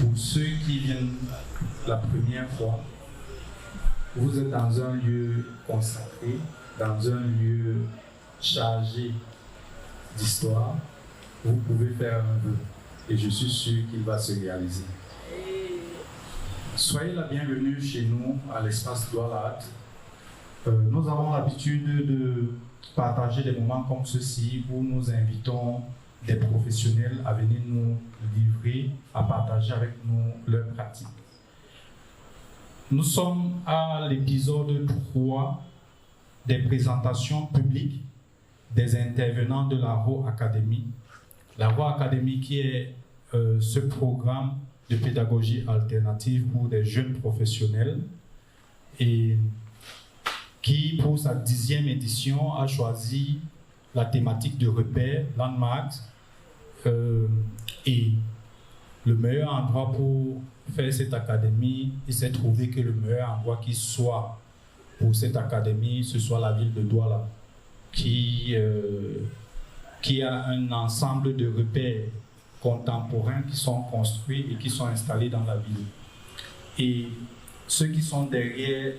Pour ceux qui viennent la première fois, vous êtes dans un lieu consacré, dans un lieu chargé d'histoire. Vous pouvez faire un vœu et je suis sûr qu'il va se réaliser. Soyez la bienvenue chez nous à l'espace 𝑹𝑨𝑾 𝑨𝒄𝒂𝒅𝒆. Nous avons l'habitude de partager des moments comme ceci où nous invitons des professionnels à venir nous livrer, à partager avec nous leurs pratiques. Nous sommes à l'épisode 3 des présentations publiques des intervenants de la Académie. La Académie qui est ce programme de pédagogie alternative pour des jeunes professionnels et qui, pour sa 10e édition, a choisi la thématique de repère, landmarks, et le meilleur endroit pour faire cette académie, il s'est trouvé que le meilleur endroit qui soit pour cette académie, ce soit la ville de Douala, qui a un ensemble de repères contemporains qui sont construits et qui sont installés dans la ville. Et ceux qui sont derrière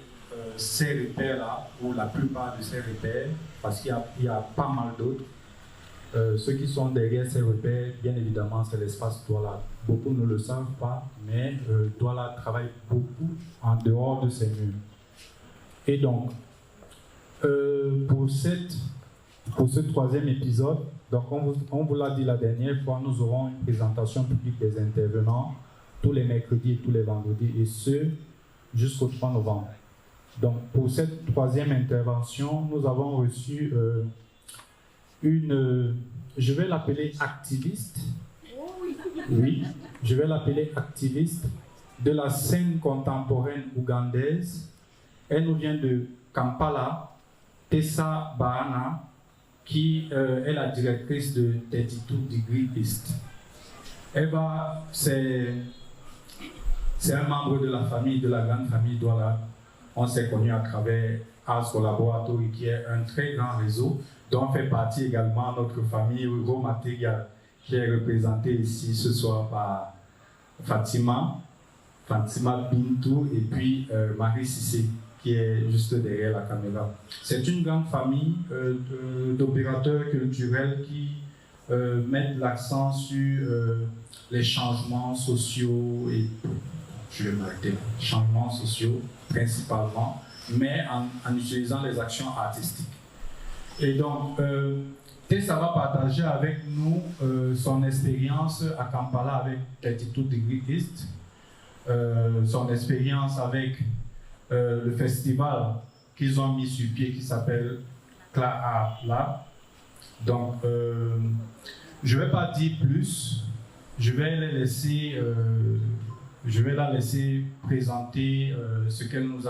ces repères-là, ou la plupart de ces repères, parce qu'il y a pas mal d'autres, ceux qui sont derrière ces repères, bien évidemment, c'est l'espace Douala. Beaucoup ne le savent pas, mais Douala travaille beaucoup en dehors de ces murs. Et donc, pour ce 3e épisode, donc on vous l'a dit la dernière fois, nous aurons une présentation publique des intervenants tous les mercredis et tous les vendredis, et ce, jusqu'au 3 novembre. Donc, pour cette 3e intervention, nous avons reçu je vais l'appeler activiste. Oui, je vais l'appeler activiste de la scène contemporaine ougandaise. Elle nous vient de Kampala, Teesa Bahana, qui est la directrice de 𝑹𝑨𝑾 𝑨𝒄𝒂𝒅𝒆. C'est un membre de la famille, de la grande famille Douala. On s'est connus à travers Arts Collaboratory, qui est un très grand réseau, dont fait partie également notre famille Raw Material, qui est représentée ici ce soir par Fatima Bintou et puis Marie Cissé, qui est juste derrière la caméra. C'est une grande famille d'opérateurs culturels qui mettent l'accent sur les changements sociaux et je vais m'arrêter, changements sociaux principalement, mais en utilisant les actions artistiques. Et donc, Teesa va partager avec nous son expérience à Kampala avec 𝑹𝑨𝑾 𝑨𝒄𝒂𝒅𝒆, son expérience avec le festival qu'ils ont mis sur pied qui s'appelle KLA ART. Donc, je ne vais pas dire plus, je vais la laisser présenter ce qu'elle nous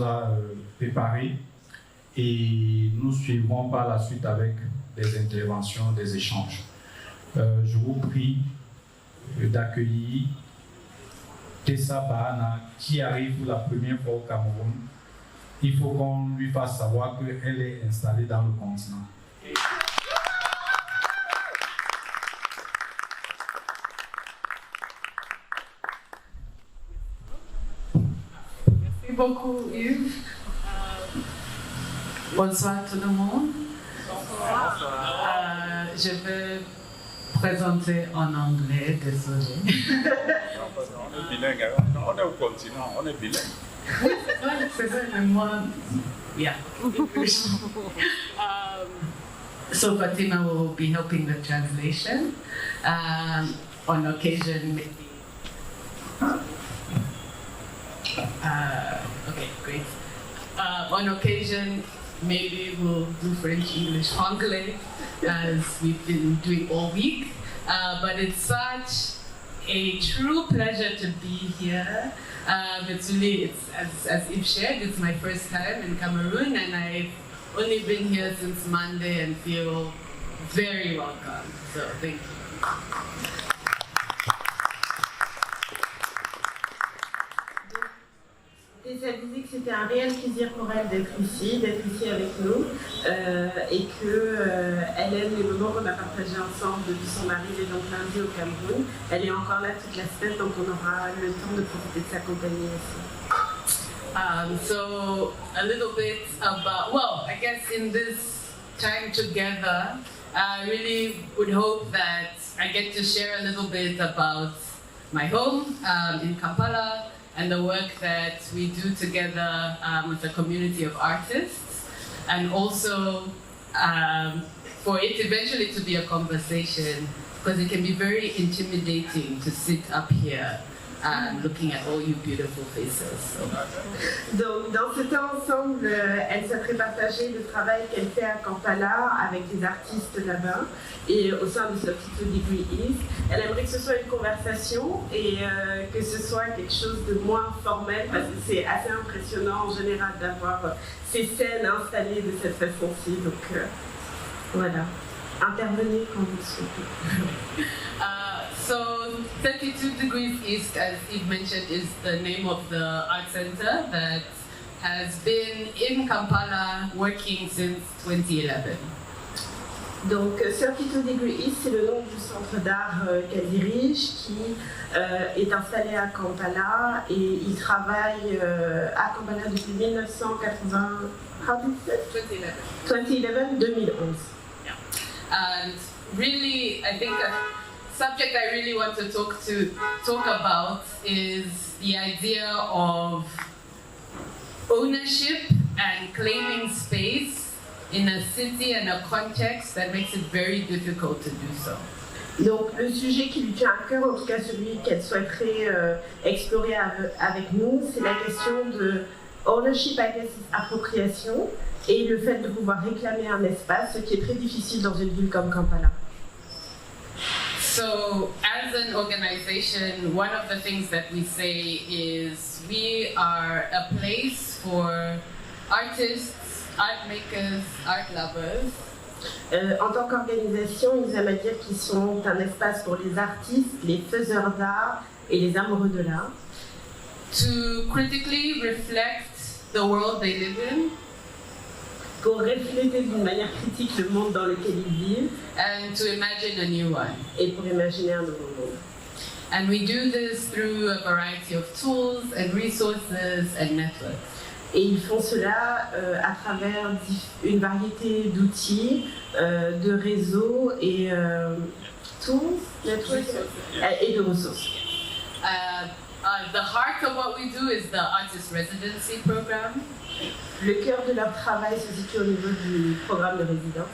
a préparé et nous suivrons par la suite avec des interventions, des échanges. Je vous prie d'accueillir Teesa Bahana qui arrive pour la première fois au Cameroun. Il faut qu'on lui fasse savoir qu'elle est installée dans le continent. Merci beaucoup Yves. Bonsoir tout le monde. Bonsoir. Je vais présenter en anglais, désolé. On est bilingue, on est au continent, on est bilingue. Oui, c'est ça, mais moi, yeah. So Fatima will be helping the translation. On occasion, maybe. Okay, great. On occasion, maybe we'll do French, English, Anglais, as we've been doing all week. But it's such a true pleasure to be here. It's as Yves shared, it's my first time in Cameroon, and I've only been here since Monday and feel very welcome. So thank you. 𝑹𝑨𝑾 𝑨𝒄𝒂𝒅𝒆, c'est c'était un réel plaisir pour elle d'être ici avec nous, et qu'elle aime les moments qu'on a partagés ensemble depuis son arrivée donc lundi au Cameroun. Elle est encore là toute la semaine, donc on aura le temps de profiter de sa compagnie aussi. So a little bit about, well, I guess in this time together, I really would hope that I get to share a little bit about my home in Kampala and the work that we do together with a community of artists, and also for it eventually to be a conversation, because it can be very intimidating to sit up here looking at all you beautiful faces. So. Donc, dans ce temps ensemble, elle souhaiterait partager le travail qu'elle fait à Kampala avec des artistes là-bas et au sein de 32 Degree East. Elle aimerait que ce soit une conversation et que ce soit quelque chose de moins formel, parce que c'est assez impressionnant en général d'avoir ces scènes installées de cette façon-ci. Donc voilà, intervenez quand vous le souhaitez. So 32 Degrees East, as Yves mentioned, is the name of the art center that has been in Kampala working since 2011. Donc 32 Degree East, c'est le nom du centre d'art qu'elle dirige, qui est installé à Kampala, et il travaille à Kampala depuis 1980. How did you say? 2011. Yeah. And really, I think subject I really want to talk about is the idea of ownership and claiming space in a city and a context that makes it very difficult to do so. Donc le sujet qui lui tient à cœur, en tout cas celui qu'elle souhaiterait explorer avec nous, c'est la question de ownership, appropriation, et le fait de pouvoir réclamer un espace, ce qui est très difficile dans une ville comme Kampala. So, as an organization, one of the things that we say is we are a place for artists, art makers, art lovers. En tant qu'organisation, ils aiment à dire qu'ils sont un espace pour les artistes, les faiseurs d'art et les amoureux de l'art. To critically reflect the world they live in. Pour refléter d'une manière critique le monde dans lequel ils vivent, and to imagine a new one. Et pour imaginer un nouveau monde. And we do this through a variety of tools and resources and networks. Et ils font cela à travers une variété d'outils, de réseaux et tools, networks, et de ressources. The heart of what we do is the artist residency program. Le cœur de leur travail se situe au niveau du programme de résidence.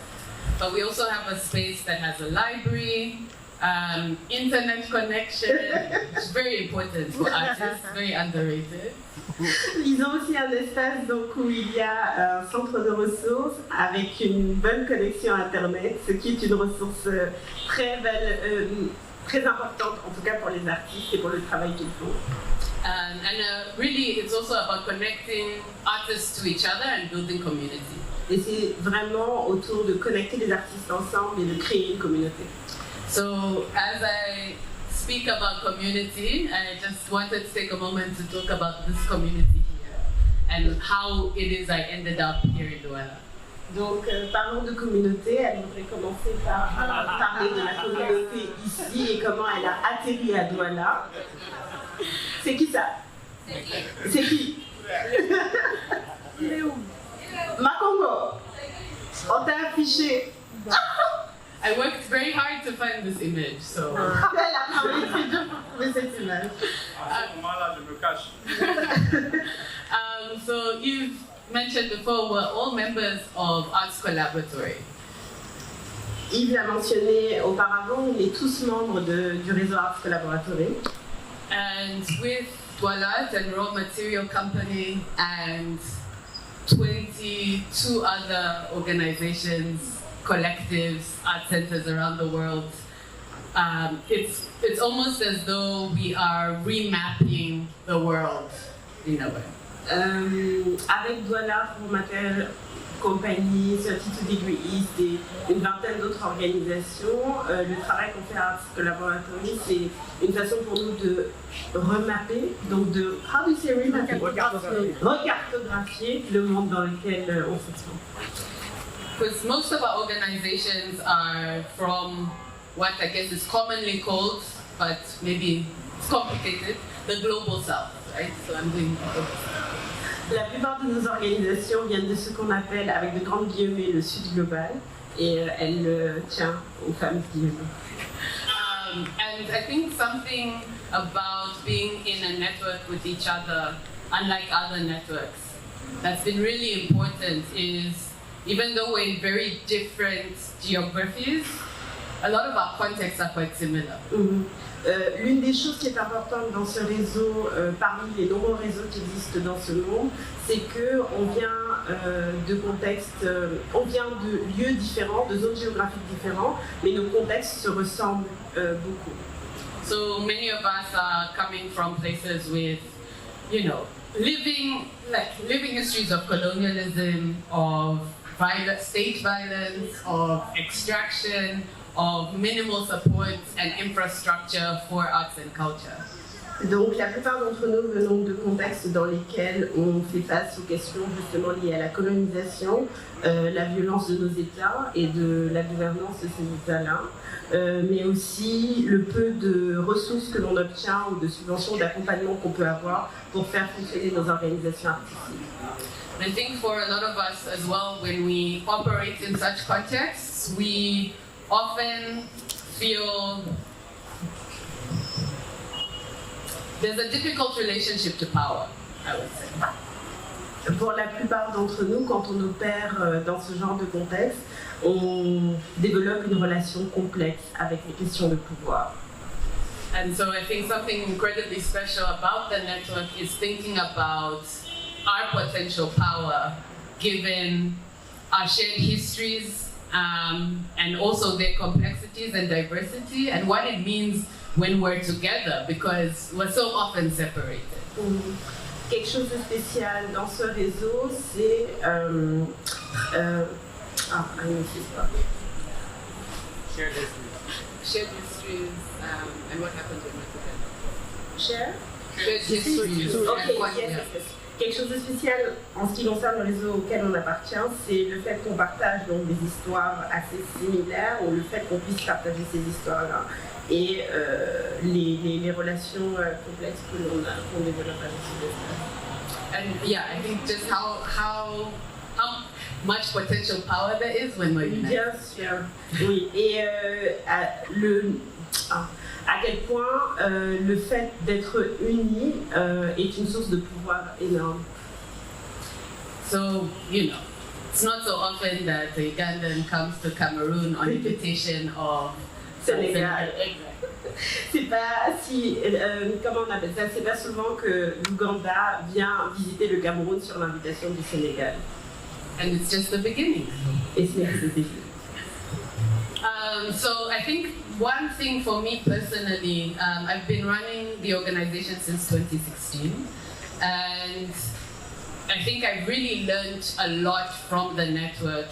But we also have a space that has a library, internet connection. It's very important for artists, very underrated. Ils ont aussi un espace donc, où il y a un centre de ressources avec une bonne connexion Internet, ce qui est une ressource très belle, très importante, en tout cas pour les artistes et pour le travail qu'ils font. And really, it's also about connecting artists to each other and building community. Et c'est vraiment autour de connecter les artistes ensemble et de créer une communauté. So, as I speak about community, I just wanted to take a moment to talk about this community here and how it is I ended up here in Douala. Donc, parlons de communauté. Elle voudrait commencer par parler de la communauté ici et comment elle a atterri à Douala. C'est qui ça? C'est qui? Il est où? Makongo. On t'a affiché. I worked very hard to find this image, so. Elle a travaillé très dur pour trouver cette image. À ce moment-là, je me cache. So you've mentioned before, we're all members of Arts Collaboratory. Yves l'a mentionné auparavant, on est tous membres du réseau Arts Collaboratory. And with Douala and Raw Material Company and 22 other organizations, collectives, art centers around the world, it's almost as though we are remapping the world in a way. Avec Douala, compagnie, 𝑹𝑨𝑾 et une vingtaine d'autres organisations. Le travail qu'on fait à 𝑹𝑨𝑾 Laboratory, c'est une façon pour nous de remapper, donc de, how do you say remapper? Recartographier le monde dans lequel on se trouve. Because most of our organizations are from what I guess is commonly called, but maybe it's complicated, the global south, right? So I'm doing La plupart de nos organisations viennent de ce qu'on appelle, avec de grandes guillemets, le sud global, et elle tient aux femmes guillemets. And I think something about being in a network with each other, unlike other networks, that's been really important is, even though we're in very different geographies, a lot of our contexts are quite similar. L'une des choses qui est importante dans ce réseau, parmi les nombreux réseaux qui existent dans ce monde, c'est qu'on vient de contextes, on vient de lieux différents, de zones géographiques différentes, mais nos contextes se ressemblent beaucoup. So many of us are coming from places with, you know, living histories of colonialism, of state violence, of extraction, of minimal support and infrastructure for arts and culture. Donc la plupart d'entre nous venons de contextes dans lesquels on fait face aux questions justement liées à la colonisation, la violence de nos États et de la gouvernance de ces États-là, mais aussi le peu de ressources que l'on obtient ou de subventions d'accompagnement qu'on peut avoir pour faire fonctionner nos organisations artistiques. I think for a lot of us as well, when we operate in such contexts, we often feel there's a difficult relationship to power, I would say. Pour la plupart d'entre nous, quand on opère dans ce genre de contexte, on développe une relation complexe avec les questions de pouvoir. And so I think something incredibly special about the network is thinking about our potential power, given our shared histories, and also their complexities and diversity, and what it means when we're together, because we're so often separated. Quelque chose de spécial dans ce réseau, c'est Shared histories, and what happens when we're together. Shared histories. Okay, yes. Quelque chose de spécial en ce qui concerne le réseau auquel on appartient, c'est le fait qu'on partage donc des histoires assez similaires, ou le fait qu'on puisse partager ces histoires-là, et les relations complexes qu'on développe avec ces espaces. And yeah, I think just how much potential power there is when we're united. Bien sûr, oui. Et à quel point le fait d'être unis est une source de pouvoir énorme. So, you know, it's not so often that a Ugandan comes to Cameroon on invitation of Sénégal. C'est pas si, comment on appelle ça, c'est pas souvent que l'Ouganda vient visiter le Cameroun sur l'invitation du Sénégal. And it's just the beginning. Et c'est le début. So I think one thing for me personally, I've been running the organization since 2016, and I think I've really learned a lot from the network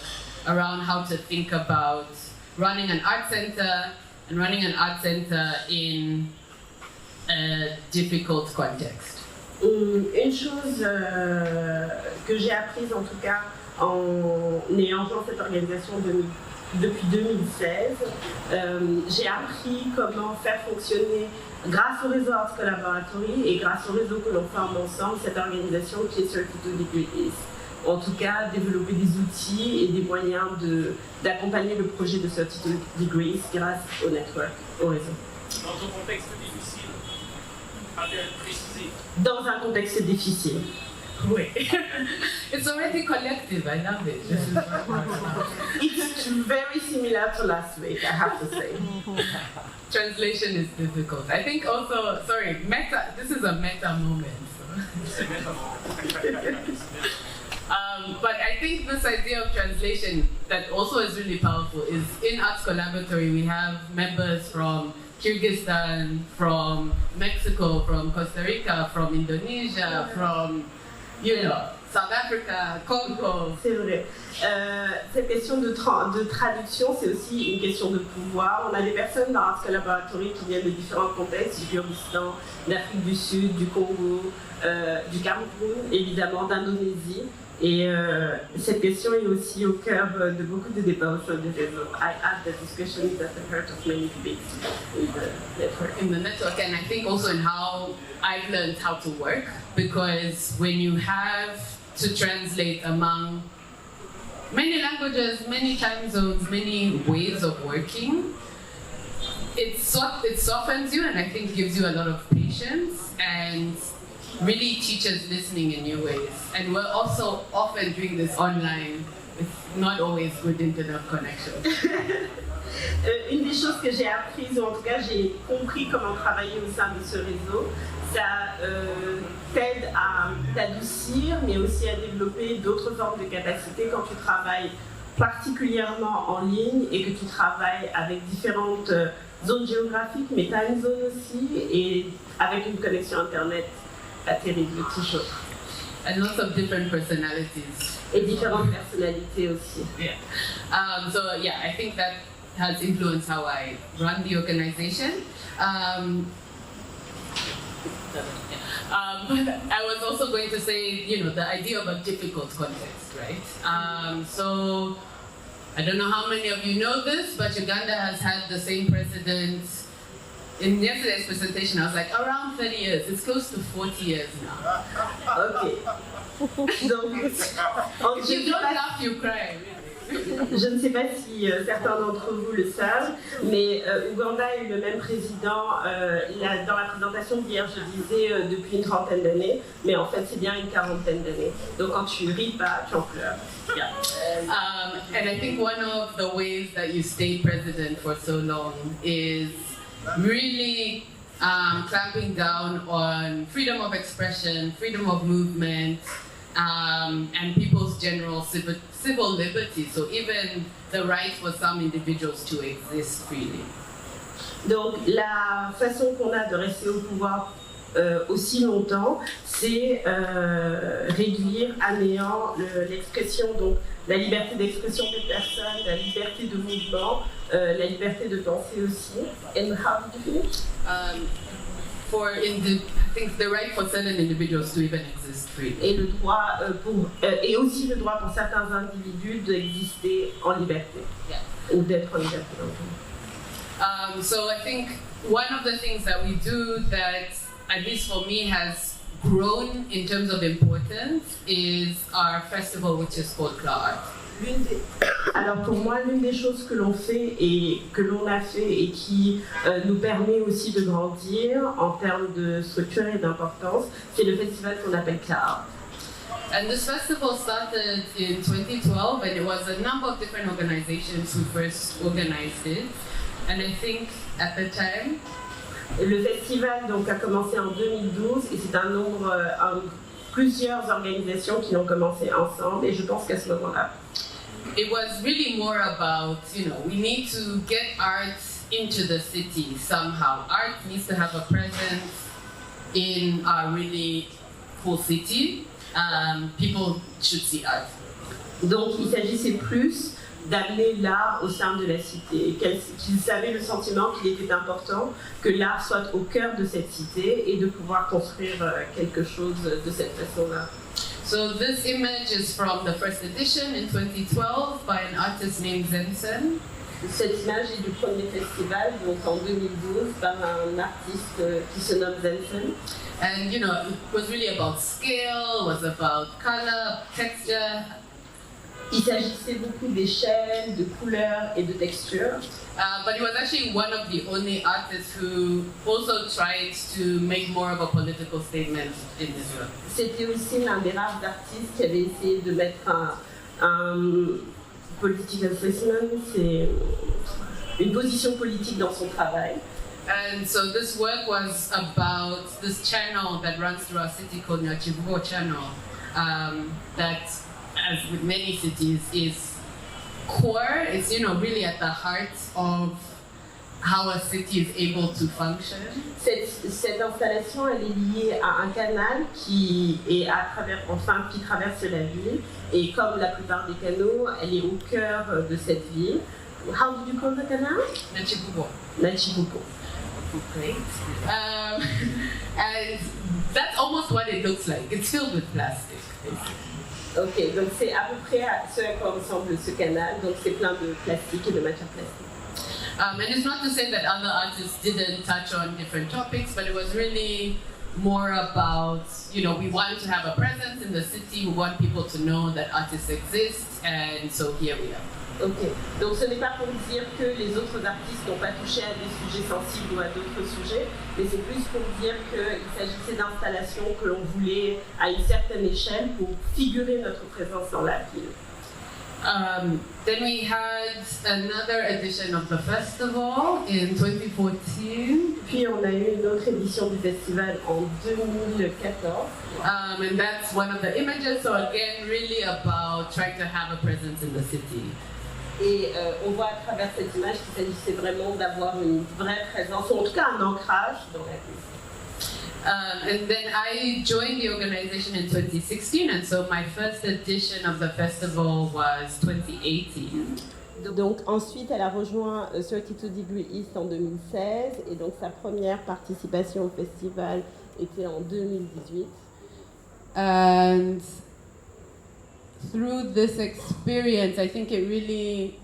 around how to think about running an art center and running an art center in a difficult context. Une chose que j'ai apprise en tout cas en ayant rejoint cette organisation depuis 2016, j'ai appris comment faire fonctionner, grâce au réseau 𝑹𝑨𝑾 Laboratory et grâce au réseau que l'on forme ensemble, cette organisation qui est 𝑹𝑨𝑾. En tout cas, développer des outils et des moyens d'accompagner le projet de 𝑹𝑨𝑾 grâce au network, au réseau. Dans un contexte difficile, à préciser. Dans un contexte difficile. Oui. It's already collective, I love it. It's very similar to last week, I have to say. Translation is difficult. I think also, sorry, this is a meta moment. So. But I think this idea of translation that also is really powerful is in 𝑹𝑨𝑾 Laboratory we have members from Kyrgyzstan, from Mexico, from Costa Rica, from Indonesia, from, you know, South Africa, Congo. C'est vrai. Cette question de traduction, c'est aussi une question de pouvoir. On a des personnes dans Art Collaboratory qui viennent de différents contextes, du Kurdistan, d'Afrique du Sud, du Congo, du Cameroun, évidemment d'Indonésie. Et cette question est aussi au cœur de beaucoup de débats au sein du réseau. I add the discussion at the heart of many debates in the network. In the network, and I think also in how I've learned how to work, because when you have to translate among many languages, many time zones, many ways of working, it softens you, and I think gives you a lot of patience and really teaches listening in new ways. And we're also often doing this online with not always good internet connection. Une des choses que j'ai apprises, ou en tout cas j'ai compris comment travailler au sein de ce réseau, ça t'aide à t'adoucir, mais aussi à développer d'autres formes de capacités quand tu travailles particulièrement en ligne et que tu travailles avec différentes zones géographiques, mais time zones aussi, et avec une connexion internet pas terrible toujours. And lots of different personalities. Et différentes personnalités aussi. Yeah. So yeah, I think that has influenced how I run the organization. But I was also going to say, the idea of a difficult context, right? So I don't know how many of you know this, but Uganda has had the same president. In yesterday's presentation, I was like, around 30 years. It's close to 40 years now. Okay. Donc, if you don't laugh, you cry. Je ne sais pas si certains d'entre vous le savent, mais Ouganda a eu le même président. Dans la présentation d'hier, je disais depuis une trentaine d'années, mais en fait, c'est bien une quarantaine d'années. Donc, quand tu ris pas, tu en pleures. Yeah. And I think one of the ways that you stay president for so long is really clamping down on freedom of expression, freedom of movement, and people's general civil liberties. So even the right for some individuals to exist freely. Donc la façon qu'on a de rester au pouvoir aussi longtemps, c'est réduire à néant l'expression, donc la liberté d'expression des personnes, la liberté de mouvement, la liberté de penser aussi. And how did you finish? I think the right for certain individuals to even exist freely. Et le droit et aussi le droit pour certains individus d'exister en liberté, yeah. Ou d'être en liberté. So I think one of the things that we do that, at least for me, has grown in terms of importance is our festival, which is called KLA ART. Alors pour moi, l'une des choses que l'on fait et que l'on a fait et qui nous permet aussi de grandir en termes de structure et d'importance, c'est le festival qu'on appelle KLA ART. And this festival started in 2012, and it was a number of different organizations who first organized it. And I think at the time, le festival donc a commencé en 2012 et c'est plusieurs organisations qui l'ont commencé ensemble, et je pense qu'à ce moment-là, it was really more about, we need to get art into the city somehow. Art needs to have a presence in our really cool city. People should see art. Donc il s'agissait plus d'amener l'art au sein de la cité, qu'ils avaient le sentiment qu'il était important que l'art soit au cœur de cette cité et de pouvoir construire quelque chose de cette façon-là. So this image is from the first edition in 2012 by an artist named 𝑹𝑨𝑾. Cette image est du premier festival, donc en 2012, par un artiste qui se nomme 𝑹𝑨𝑾. And it was really about scale, was about color, texture. Il s'agissait beaucoup d'échelles, de couleurs et de textures. But he was actually one of the only artists who also tried to make more of a political statement in this work. C'était aussi l'un des rares artistes qui avait essayé de mettre un political statement, c'est une position politique dans son travail. And so this work was about this channel that runs through our city called the 𝑹𝑨𝑾 channel, that, as with many cities, is core. It's really at the heart of how a city is able to function. Cette installation, elle est liée à un canal qui traverse la ville. Et comme la plupart des canaux, elle est au cœur de cette ville. How did you call the canal? 𝙏𝙚𝙚. Great. And that's almost what it looks like. It's filled with plastic. Ok, donc c'est à peu près ce à quoi ressemble ce canal. Donc c'est plein de plastique et de matière plastique. And it's not to say that other artists didn't touch on different topics, but it was really more about, we want to have a presence in the city, we want people to know that artists exist, and so here we are. Ok, donc ce n'est pas pour dire que les autres artistes n'ont pas touché à des sujets sensibles ou à d'autres sujets, mais c'est plus pour dire qu'il s'agissait d'installations que l'on voulait à une certaine échelle pour figurer notre présence dans la ville. Then we had another edition of the festival in 2014. Puis on a eu une autre édition du festival en 2014. And that's one of the images, so again, really about trying to have a presence in the city. Et on voit à travers cette image qu'il s'agissait vraiment d'avoir une vraie présence, ou en tout cas un ancrage dans la ville. And then I joined the organization in 2016, and so my first edition of the festival was 2018. Donc ensuite, elle a rejoint 32°East en 2016, et donc sa première participation au festival était en 2018. And through this experience, I think it really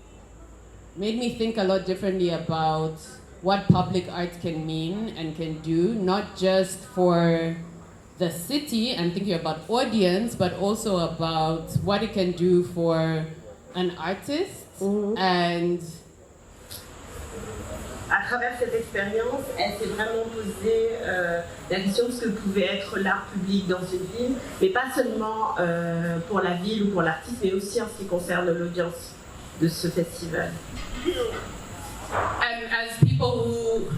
made me think a lot differently about what public art can mean and can do, not just for the city and thinking about audience, but also about what it can do for an artist. And à travers cette expérience, elle s'est vraiment posé la question de ce que pouvait être l'art public dans une ville, mais pas seulement pour la ville ou pour l'artiste, mais aussi en ce qui concerne l'audience de ce festival. And as people who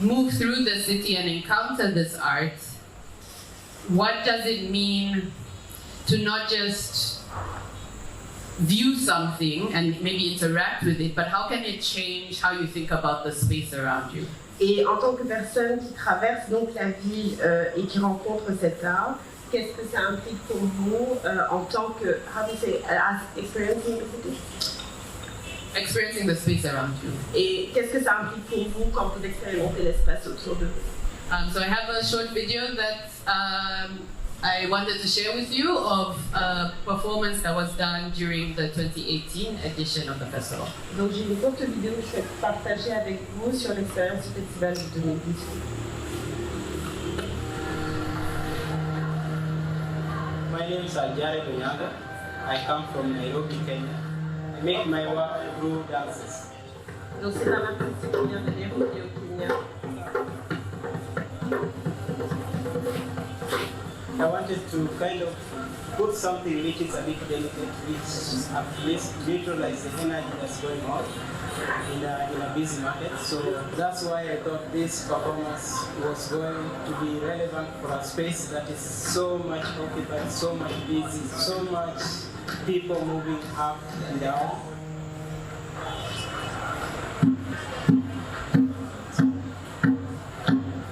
move through the city and encounter this art, what does it mean to not just view something and maybe interact with it, but how can it change how you think about the space around you? Et en tant que personne qui traverse donc la ville et qui rencontre cet art, qu'est-ce que ça implique pour vous en tant que, how do you say, as experiencing the city? Experiencing the space around you. Et qu'est-ce que ça implique pour vous quand vous expérimentez l'espace autour de vous? So I have a short video that I wanted to share with you of a performance that was done during the 2018 edition of the festival. Donc j'ai une courte vidéo que je vais partager avec vous sur l'expérience du festival de 2018. My name is 𝙀𝙚 𝘽𝙖𝙝. I come from Nairobi, Kenya. I make my work through dances. Donc c'est un artiste qui vient de Nairobi au Kenya. I wanted to kind of put something which is a bit delicate, which at least neutralize the energy that's going on in a busy market. So that's why I thought this performance was going to be relevant for a space that is so much occupied, so much busy, so much people moving up and down.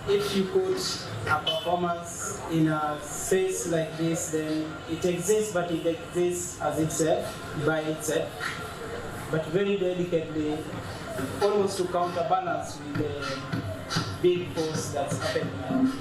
If you put a performance in a space like this, then it exists, but it exists as itself, by itself, but very delicately, almost to counterbalance with the big force that's happening around it.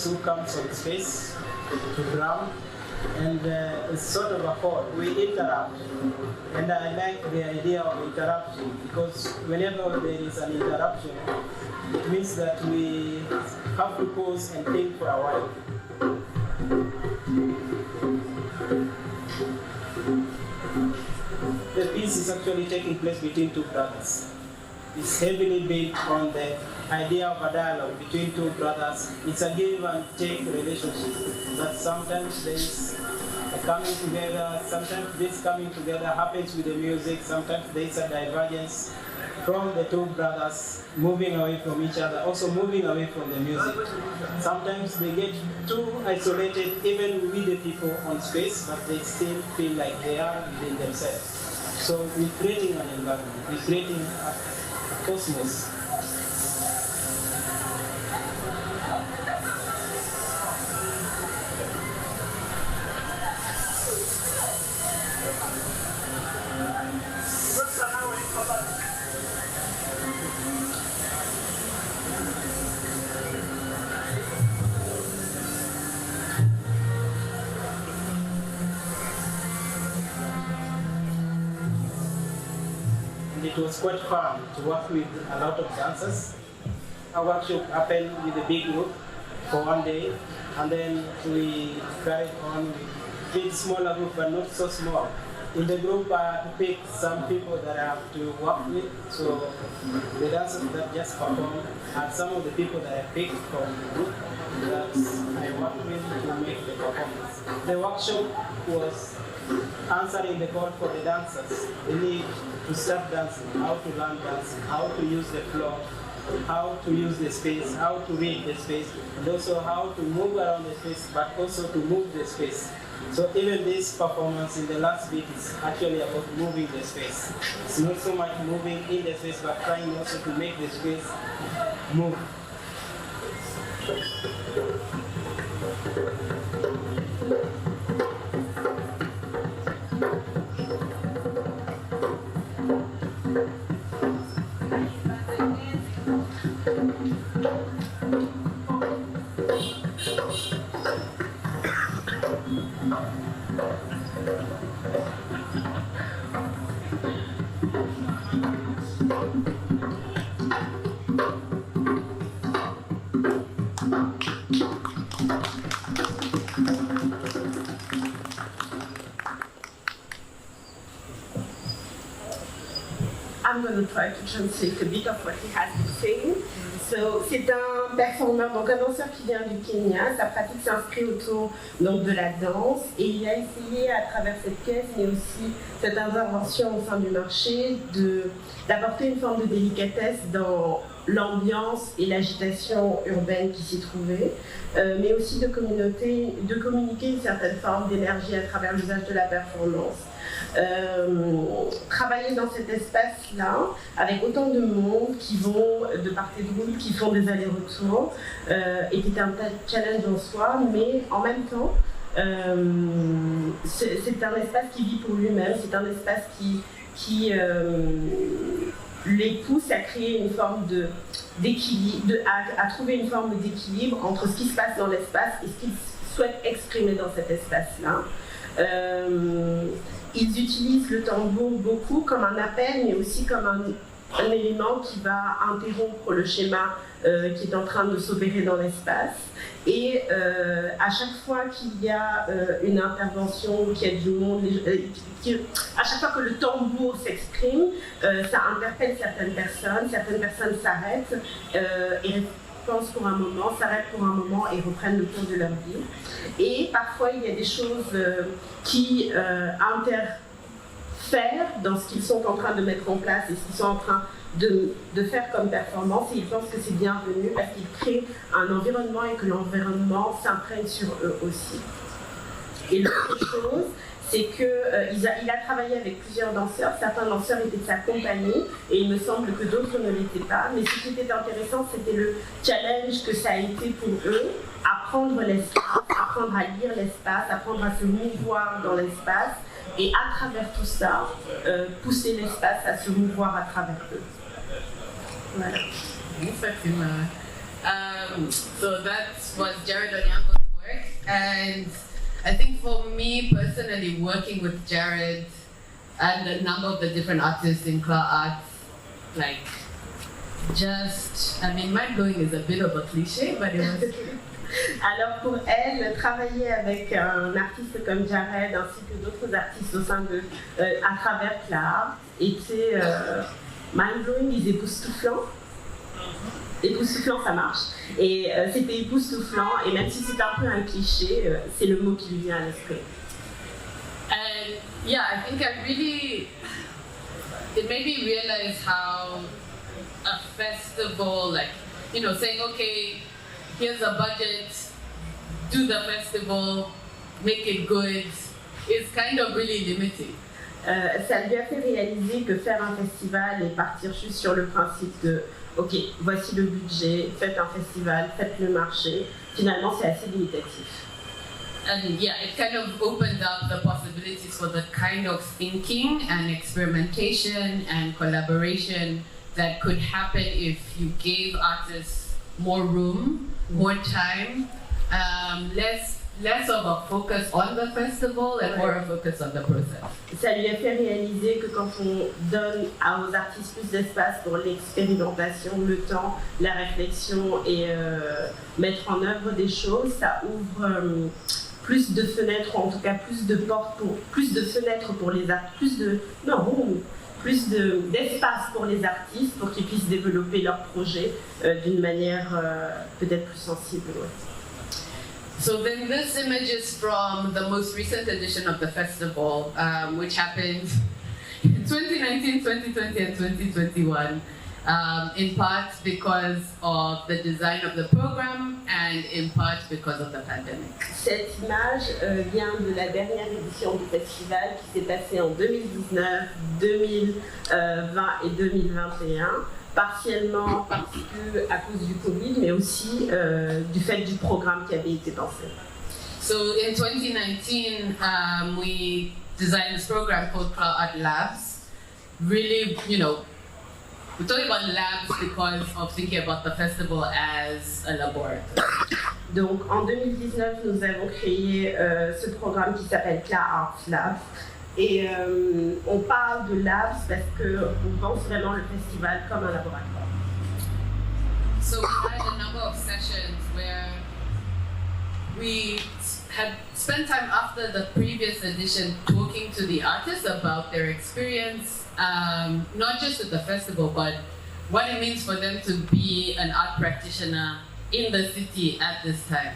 Who comes on space to drum, and it's sort of a chord. We interrupt, and I like the idea of interrupting, because whenever there is an interruption, it means that we have to pause and think for a while. The piece is actually taking place between two brothers. It's heavily built on the idea of a dialogue between two brothers. It's a give and take relationship. That sometimes there's a coming together, sometimes this coming together happens with the music, sometimes there's a divergence from the two brothers moving away from each other, also moving away from the music. Sometimes they get too isolated even with the people on space, but they still feel like they are within themselves. So we're creating an environment, we're creating a cosmos. It was quite fun to work with a lot of dancers. Our workshop happened with a big group for one day, and then we carried on with a smaller group, but not so small. In the group, I had to pick some people that I have to work with, so the dancers that just performed are some of the people that I picked from the group that I worked with to make the performance. The workshop was answering the call for the dancers. They need to start dancing, how to learn dancing, how to use the floor, how to use the space, how to read the space, and also how to move around the space, but also to move the space. So even this performance in the last bit is actually about moving the space. It's not so much moving in the space, but trying also to make the space move. I'm going to try to translate a bit of what he has been saying. So, c'est un performeur, donc un danseur qui vient du Kenya. Sa pratique s'inscrit autour donc, de la danse et il a essayé à travers cette pièce, mais aussi cette intervention au sein du marché, d'apporter une forme de délicatesse dans l'ambiance et l'agitation urbaine qui s'y trouvait, mais aussi de communiquer une certaine forme d'énergie à travers l'usage de la performance. Travailler dans cet espace-là, avec autant de monde qui vont de part et d'autre, qui font des allers-retours, était un challenge en soi, mais en même temps, c'est un espace qui vit pour lui-même, c'est un espace qui les pousse à créer une forme d'équilibre, à trouver une forme d'équilibre entre ce qui se passe dans l'espace et ce qu'ils souhaitent exprimer dans cet espace-là. Ils utilisent le tambour beaucoup comme un appel, mais aussi comme un élément qui va interrompre le schéma qui est en train de s'opérer dans l'espace. Et à chaque fois qu'il y a une intervention, qu'il y a du monde, à chaque fois que le tambour s'exprime, ça interpelle certaines personnes s'arrêtent et pensent pour un moment, s'arrêtent pour un moment et reprennent le cours de leur vie. Et parfois, il y a des choses qui interfèrent dans ce qu'ils sont en train de mettre en place et ce qu'ils sont en train de faire comme performance, et ils pensent que c'est bienvenu parce qu'ils créent un environnement et que l'environnement s'imprègne sur eux aussi. Et l'autre chose, c'est qu'il a travaillé avec plusieurs danseurs. Certains danseurs étaient de sa compagnie et il me semble que d'autres ne l'étaient pas. Mais ce qui était intéressant, c'était le challenge que ça a été pour eux, apprendre l'espace, apprendre à lire l'espace, apprendre à se mouvoir dans l'espace et à travers tout ça, pousser l'espace à se mouvoir à travers eux. Voilà. So that was Jared Onyango's work, and I think for me personally, working with Jared and a number of the different artists in KLA ART, like, mind-blowing is a bit of a cliche, but it was Alors pour elle, travailler avec un artiste comme Jared ainsi que d'autres artistes au sein de à travers KLA était mind-blowing, ils époustouflant. Époustouflant, ça marche. Et c'était époustouflant, et même si c'est un peu un cliché, c'est le mot qui lui vient à l'esprit. And yeah, I think it made me realize how a festival, like, you know, saying, okay, here's a budget, do the festival, make it good, is kind of really limiting. Ça lui a fait réaliser que faire un festival et partir juste sur le principe de ok, voici le budget, faites un festival, faites le marché, finalement c'est assez limitatif. And yeah, it kind of opened up the possibilities for the kind of thinking and experimentation and collaboration that could happen if you gave artists more room, more time, less of a focus on the festival and more a focus on the process. Ça lui a fait réaliser que quand on donne aux artistes plus d'espace pour l'expérimentation, le temps, la réflexion et mettre en œuvre des choses, ça ouvre plus de fenêtres, ou en tout cas plus de portes, plus de fenêtres pour les artistes, plus d'espace pour les artistes pour qu'ils puissent développer leurs projets d'une manière peut-être plus sensible. Ouais. So then this image is from the most recent edition of the festival, which happened in 2019, 2020 and 2021, in part because of the design of the program and in part because of the pandemic. Cette image vient de la dernière édition du festival qui s'est passée en 2019, 2020 et 2021. Partiellement parce que à cause du Covid, mais aussi du fait du programme qui avait été pensé. So in 2019, we designed this program called KLA ART Labs. Really, you know, we're talking about labs because of thinking about the festival as a laboratory. Donc en 2019, nous avons créé ce programme qui s'appelle KLA ART Labs. Et on parle de labs parce qu'on pense vraiment le festival comme un laboratoire. So we had a number of sessions where we had spent time after the previous edition talking to the artists about their experience, not just at the festival, but what it means for them to be an art practitioner in the city at this time.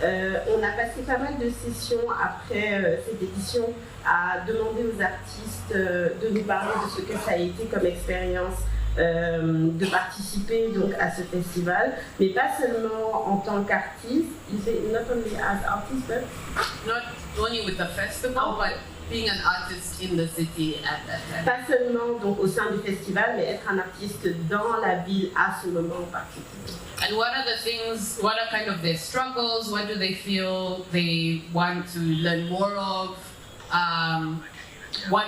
On a passé pas mal de sessions après cette édition à demander aux artistes de nous parler de ce que ça a été comme expérience de participer donc à ce festival, mais pas seulement en tant qu'artiste, not only as artist, but not only with the festival, but being an artist in the city at that time. Pas seulement donc au sein du festival, mais être un artiste dans la ville à ce moment en particulier. And what are the things, what are kind of their struggles, what do they feel they want to learn more of? What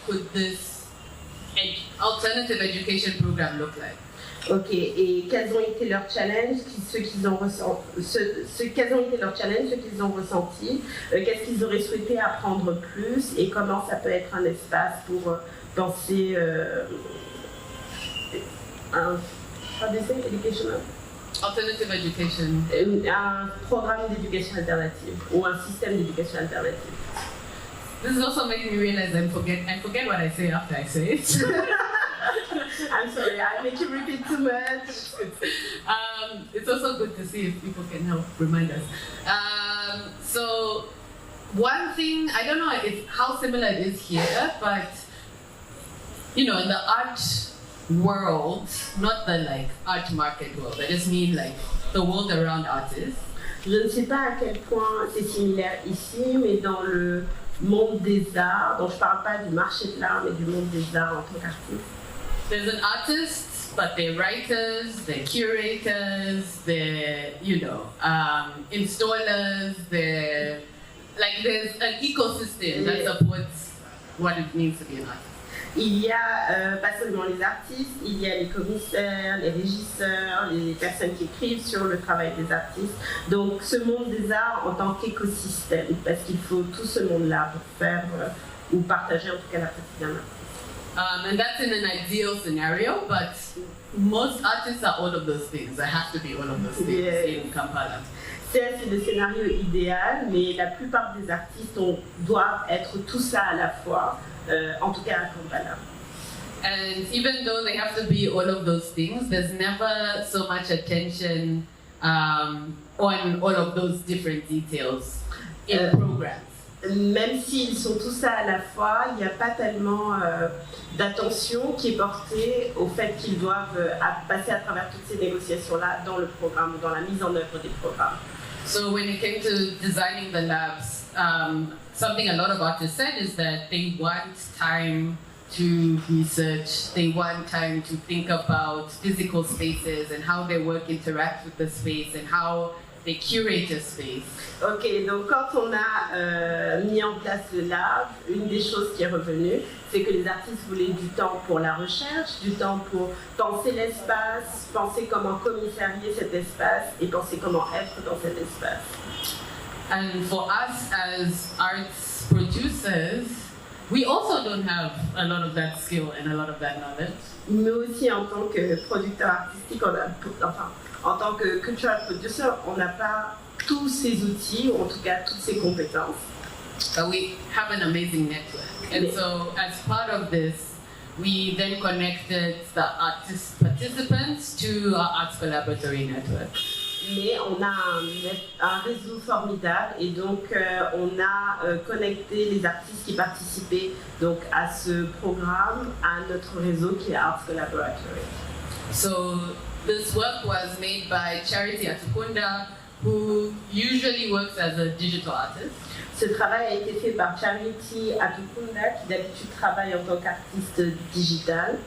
could this alternative education program look like? Ok, et quels ont été leurs challenges, quels ont été leurs challenges, ce qu'ils ont ressenti, qu'est-ce qu'ils auraient souhaité apprendre plus et comment ça peut être un espace pour penser Alternative education. Un programme d'éducation alternative ou un système d'éducation alternative. This is also making me realize I forget what I say after I say it. I'm sorry, I make you repeat too much. It's also good to see if people can help remind us. So one thing, I don't know how similar it is here, but you know, in the art world, not the like art market world, I just mean like the world around artists. Je ne sais pas à quel point c'est similaire ici, mais dans le monde des arts, donc je ne parle pas du marché de l'art, mais du monde des arts en tant qu'artiste. There's an artist, but they're writers, they're curators, they're, you know, installers, they're, like there's an ecosystem that supports what it means to be an artist. Il y a pas seulement les artistes, il y a les commissaires, les régisseurs, les personnes qui écrivent sur le travail des artistes. Donc ce monde des arts en tant qu'écosystème, parce qu'il faut tout ce monde-là pour faire ou partager en tout cas la pratique d'un artiste. And that's in an ideal scenario, but most artists are all of those things. I have to be all of those things in Kampala. C'est le scénario idéal, mais la plupart des artistes doivent être tout ça à la fois, en tout cas à Kampala. And even though they have to be all of those things, there's never so much attention on all of those different details in programs. Même s'ils sont tous ça à la fois, il n'y a pas tellement d'attention qui est portée au fait qu'ils doivent passer à travers toutes ces négociations-là dans le programme, dans la mise en œuvre des programmes. So when it came to designing the labs, something a lot of artists said is that they want time to research, they want time to think about physical spaces and how their work interacts with the space and how they curate a space. Ok, donc quand on a mis en place le lab, une des choses qui est revenue, c'est que les artistes voulaient du temps pour la recherche, du temps pour penser l'espace, penser comment commissarier cet espace et penser comment être dans cet espace. And for us as arts producers, we also don't have a lot of that skill and a lot of that knowledge. Nous aussi, en tant que producteurs artistiques, en tant que cultural producer, on n'a pas tous ces outils, ou en tout cas toutes ces compétences. But we have an amazing network. And so as part of this, we then connected the artist participants to our Arts Collaboratory Network. Mais on a un réseau formidable et donc on a connecté les artistes qui participaient donc, à ce programme à notre réseau qui est Arts Collaboratory. So this work was made by Charity Atukunda, who usually works as a digital artist. Ce travail a été fait par Charity Atukunda, qui d'habitude travaille en tant qu'artiste digital.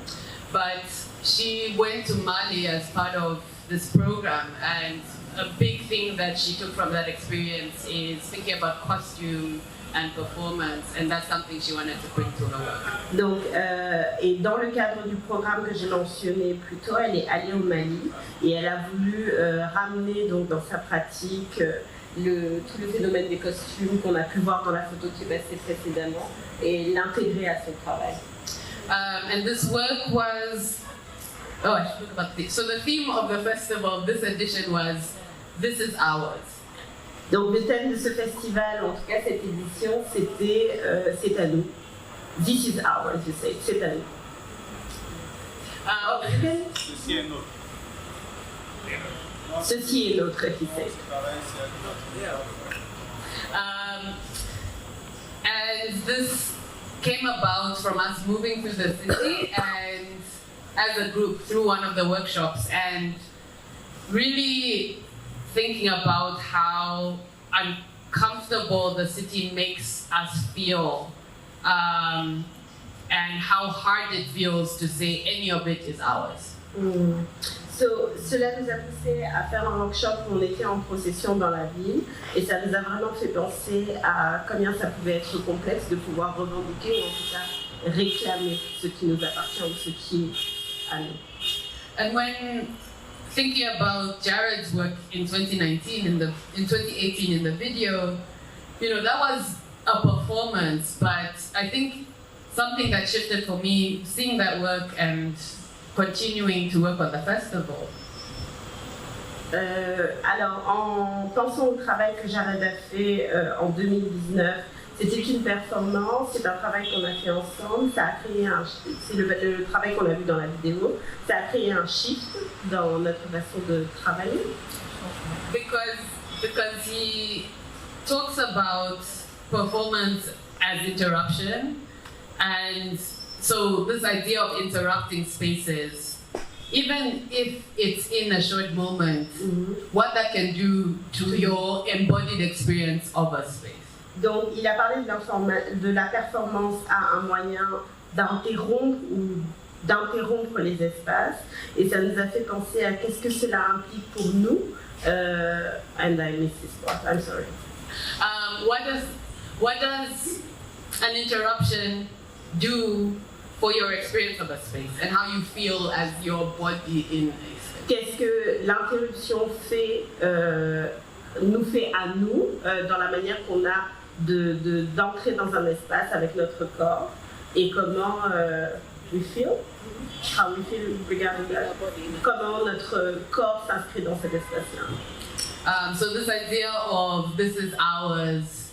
But she went to Mali as part of this program, and a big thing that she took from that experience is thinking about costume and performance, and that's something she wanted to bring to her work. Donc, et dans le cadre du programme que j'ai mentionné plus tôt, elle est allée au Mali et elle a voulu ramener donc, dans sa pratique tout le phénomène des costumes qu'on a pu voir dans la photo qui est passée précédemment et l'intégrer à son travail. And this work was, I should talk about this. So the theme of the festival, this edition was, "This is ours." Donc le thème de ce festival, en tout cas cette édition, c'était c'est à nous. This is ours, you say, c'est à nous. Ceci est notre. Ceci est notre, he said. And this came about from us moving through the city and as a group through one of the workshops and really thinking about how uncomfortable the city makes us feel and how hard it feels to say any of it is ours. Cela nous a poussé à faire un workshop où on était en procession dans la ville et ça nous a vraiment fait penser à combien ça pouvait être complexe de pouvoir revendiquer ou en tout cas réclamer ce qui nous appartient ou ce qui est à nous. And when thinking about Jared's work in 2019, in 2018 in the video, that was a performance, but I think something that shifted for me, seeing that work and continuing to work on the festival. Alors, en pensant au travail que Jared a fait en 2019, c'était une performance, c'est un travail qu'on a fait ensemble, ça a créé c'est le travail qu'on a vu dans la vidéo, ça a créé un shift dans notre façon de travailler. Because he talks about performance as interruption, and so this idea of interrupting spaces, even if it's in a short moment, what that can do to your embodied experience of a space. Donc, il a parlé de la performance à un moyen d'interrompre les espaces, et ça nous a fait penser à qu'est-ce que cela implique pour nous. And I missed this part. I'm sorry. What does an interruption do for your experience of a space and how you feel as your body in a space? Qu'est-ce que l'interruption nous fait à nous dans la manière qu'on a d'entrer dans un espace avec notre corps et comment we feel, how we feel regarding that, comment notre corps s'inscrit dans cet espace-là. So this idea of this is ours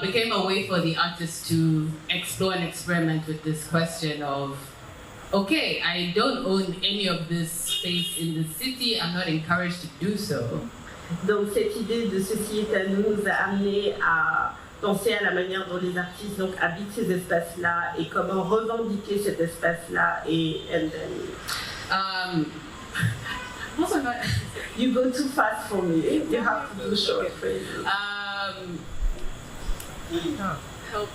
became a way for the artists to explore and experiment with this question of, okay, I don't own any of this space in the city, I'm not encouraged to do so. Donc cette idée de ceci est à nous nous a amené à penser à la manière dont les artistes donc, habitent ces espaces-là et comment revendiquer cet espace-là et also not, you go too fast for me. You have to do short phrases. Help.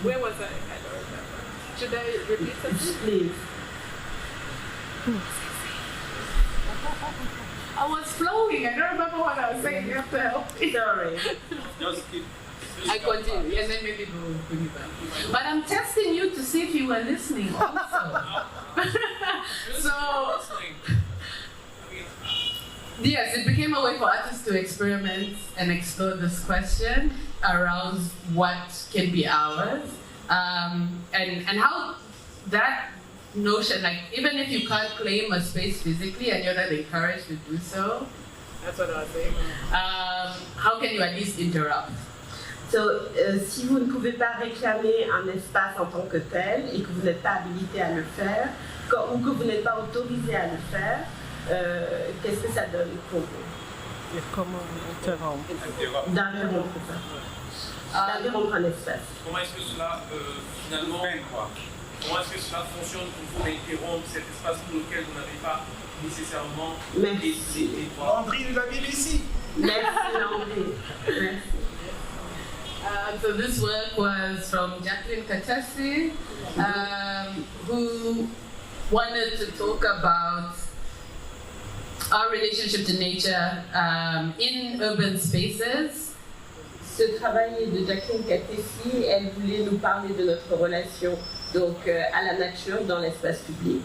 Where was I? I don't remember. Should I repeat something? Please. I was flowing. I don't remember what I was saying. You have to help me. Sorry. Just keep. I continue, and then maybe we'll bring it back. But I'm testing you to see if you were listening also. So, yes, it became a way for artists to experiment and explore this question around what can be ours, and how that notion, like even if you can't claim a space physically and you're not encouraged to do so, that's what I was saying. How can you at least interrupt? So, si vous ne pouvez pas réclamer un espace en tant que tel et que vous n'êtes pas habilité à le faire, ou que vous n'êtes pas autorisé à le faire, qu'est-ce que ça donne pour vous? Comment interrompre? D'interrompre un espace. Comment est-ce que cela, finalement, comment est-ce que cela fonctionne pour vous d'interrompre cet espace pour lequel vous n'avez pas nécessairement Merci. Landry de la BBC. Merci, Landry. Merci. So this work was from 𝙀𝙚𝙚𝙘𝙚, who wanted to talk about our relationship to nature in urban spaces. Ce travail est de 𝙀𝙚𝙚𝙚. Elle voulait nous parler de notre relation donc, à la nature dans l'espace public.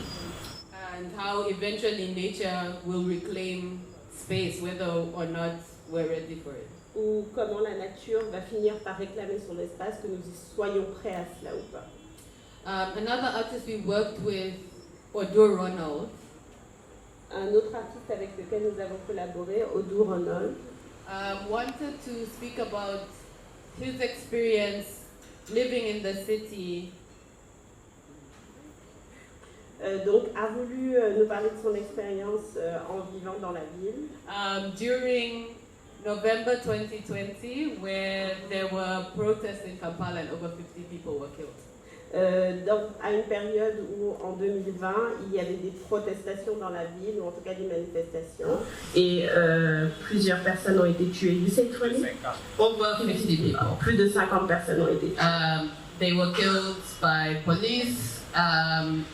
And how eventually nature will reclaim space, whether or not we're ready for it. Ou comment la nature va finir par réclamer son espace, que nous y soyons prêts à cela ou pas. Another artist we worked with, 𝙀𝙚𝙚𝙚. Un autre artiste avec lequel nous avons collaboré, 𝙀𝙚𝙚𝙚, wanted to speak about his experience living in the city. Donc a voulu nous parler de son expérience en vivant dans la ville. During November 2020, where there were protests in Kampala and over 50 people were killed. À une période où, en 2020, il y avait des protestations dans la ville, ou en tout cas des manifestations, et plusieurs personnes ont été tuées. You say 20? Over 50 people. Plus de 50 personnes ont été tuées. They were killed by police and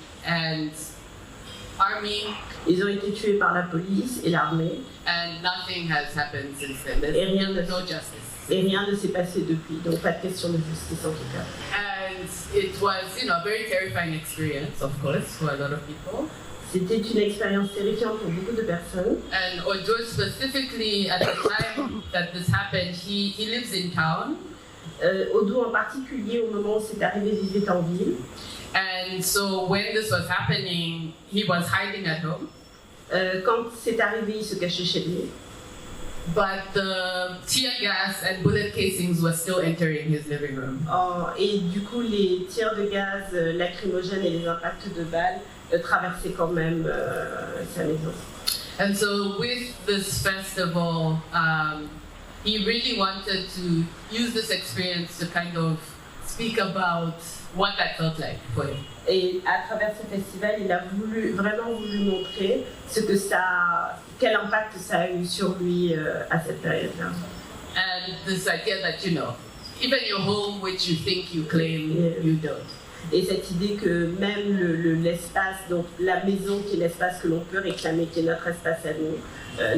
army. Ils ont été tués par la police et l'armée. And nothing has happened since then. There's no justice. Et rien ne s'est passé depuis, donc pas de question de justice en tout cas. And it was, a very terrifying experience, of course, for a lot of people. C'était une expérience terrifiante pour beaucoup de personnes. And 𝙀𝙚 specifically, at the time that this happened, he lives in town. 𝙀𝙚 en particulier, au moment où c'est arrivé, vivait en ville. And so when this was happening, he was hiding at home. Quand c'est arrivé, il se cachait chez lui. But the tear gas and bullet casings were still entering his living room. Et du coup, les tirs de gaz lacrymogènes et les impacts de balles traversaient quand même sa maison. And so with this festival, he really wanted to use this experience to kind of speak about what that felt like for him. Et à travers ce festival, il a vraiment voulu montrer quel impact ça a eu sur lui à cette période-là. And this idea that, even your home, which you think you claim, you don't. Et cette idée que même l'espace, donc la maison qui est l'espace que l'on peut réclamer, qui est notre espace à nous,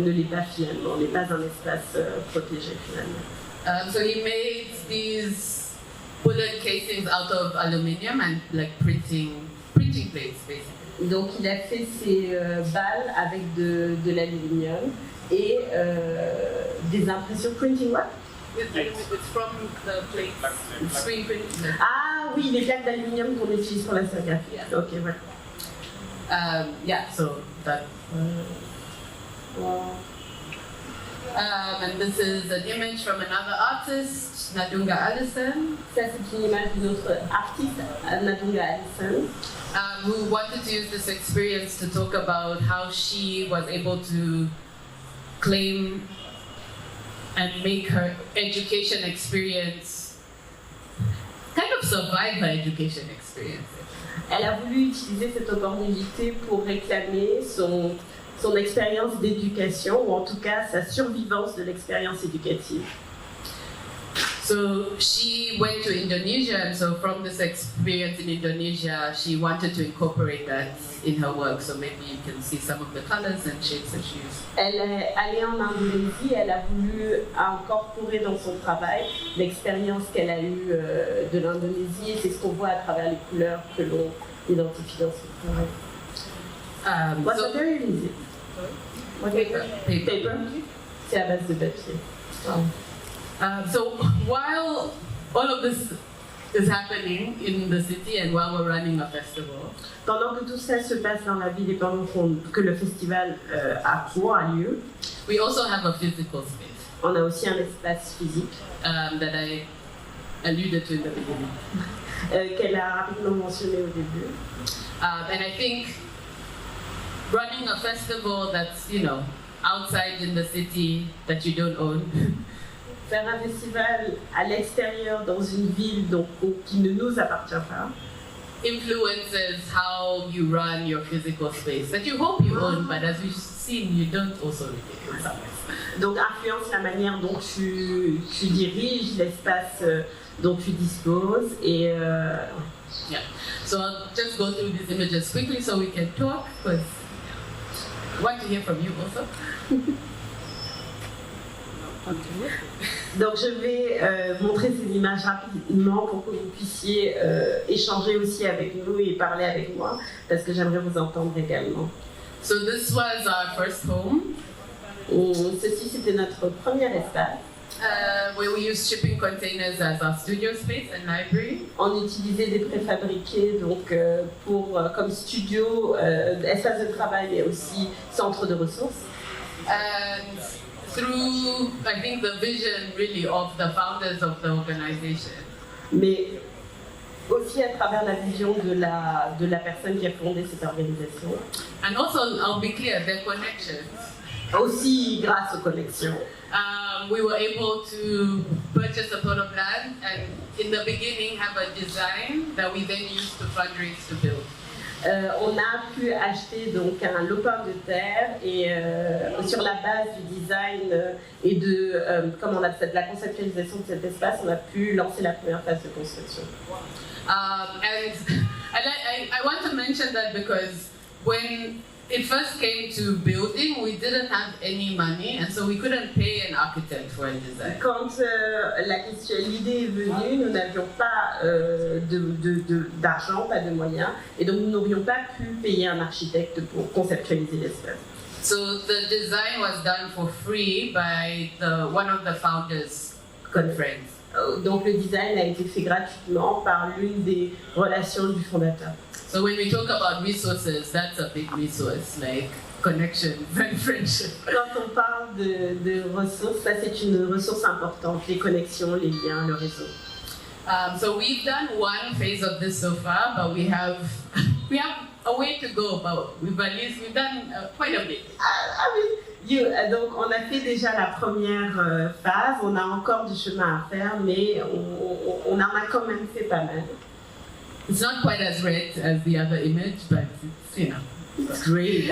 ne l'est pas finalement, n'est pas un espace protégé finalement. So he made these bullet casings out of aluminium and like printing plates basically. Donc il a fait ses balles avec de l'aluminium et des impressions printing what? It's from the plates, screen printing. Ah oui, les plaques d'aluminium qu'on utilise pour la sérigraphie. Yeah. Ok, ouais. Yeah, so that. And this is an image from another artist, 𝙏𝙚𝙚 𝘚𝙚. Ça, c'est une image d'une autre artiste, 𝙏𝙚𝙚 𝘚𝙚. Who wanted to use this experience to talk about how she was able to claim and make her education experience, kind of survive her education experience. Elle a voulu utiliser cette opportunité pour réclamer son expérience d'éducation, ou en tout cas sa survivance de l'expérience éducative. So she went to Indonesia, and so from this experience in Indonesia, she wanted to incorporate that in her work. So maybe you can see some of the colors and shapes that she used. Elle est allée en Indonésie, elle a voulu incorporer dans son travail l'expérience qu'elle a eue de l'Indonésie, et c'est ce qu'on voit à travers les couleurs que l'on identifie dans son travail. What material is it? Paper. Paper. C'est à base de papier. Wow. So while all of this is happening in the city and while we're running a festival, pendant que tout ça se passe dans la ville et pendant que le festival a lieu, we also have a physical space. On a aussi un espace physique that I alluded to in the beginning. Qu'elle a rapidement mentionné au début. And I think running a festival that's, you know, outside in the city that you don't own. Faire un festival à l'extérieur dans une ville donc, qui ne nous appartient pas. Influences how you run your physical space that you hope you own, but as we've seen, you don't also really in some ways. Donc influence la manière dont tu diriges l'espace dont tu disposes et. Yeah. So I'll just go through these images quickly so we can talk because I want to hear from you also. Donc je vais montrer ces images rapidement pour que vous puissiez échanger aussi avec nous et parler avec moi parce que j'aimerais vous entendre également. So this was our first home. Ceci c'était notre premier espace. Where we used shipping containers as our studio space and library. On utilisait des préfabriqués donc comme studio, espace de travail mais aussi centre de ressources. And through, I think, the vision really of the founders of the organization. Mais aussi à travers la vision de la personne qui a fondé cette organisation. And also, I'll be clear, their connections. Aussi grâce aux connexions. We were able to purchase a plot of land and in the beginning have a design that we then used to fundraise to build. On a pu acheter donc un lopin de terre et sur la base du design et de la conceptualisation de cet espace, on a pu lancer la première phase de construction. And I want to mention that because when it first came to building, we didn't have any money, and so we couldn't pay an architect for a design. Quand l'idée est venue, nous n'avions pas d'argent, pas de moyens, et donc nous n'aurions pas pu payer un architecte pour conceptualiser l'espace. So the design was done for free by one of the founders' good friends. Donc le design a été fait gratuitement par l'une des relations du fondateur. So when we talk about resources, that's a big resource, like connections and friendship. Quand on parle de ressources, ça c'est une ressource importante, les connexions, les liens, le réseau. So we've done one phase of this so far, but we have a way to go. But we've done quite a bit. Donc on a fait déjà la première phase, on a encore du chemin à faire, mais on en a quand même fait pas mal. It's not quite as red as the other image, but it's, you know, it's great.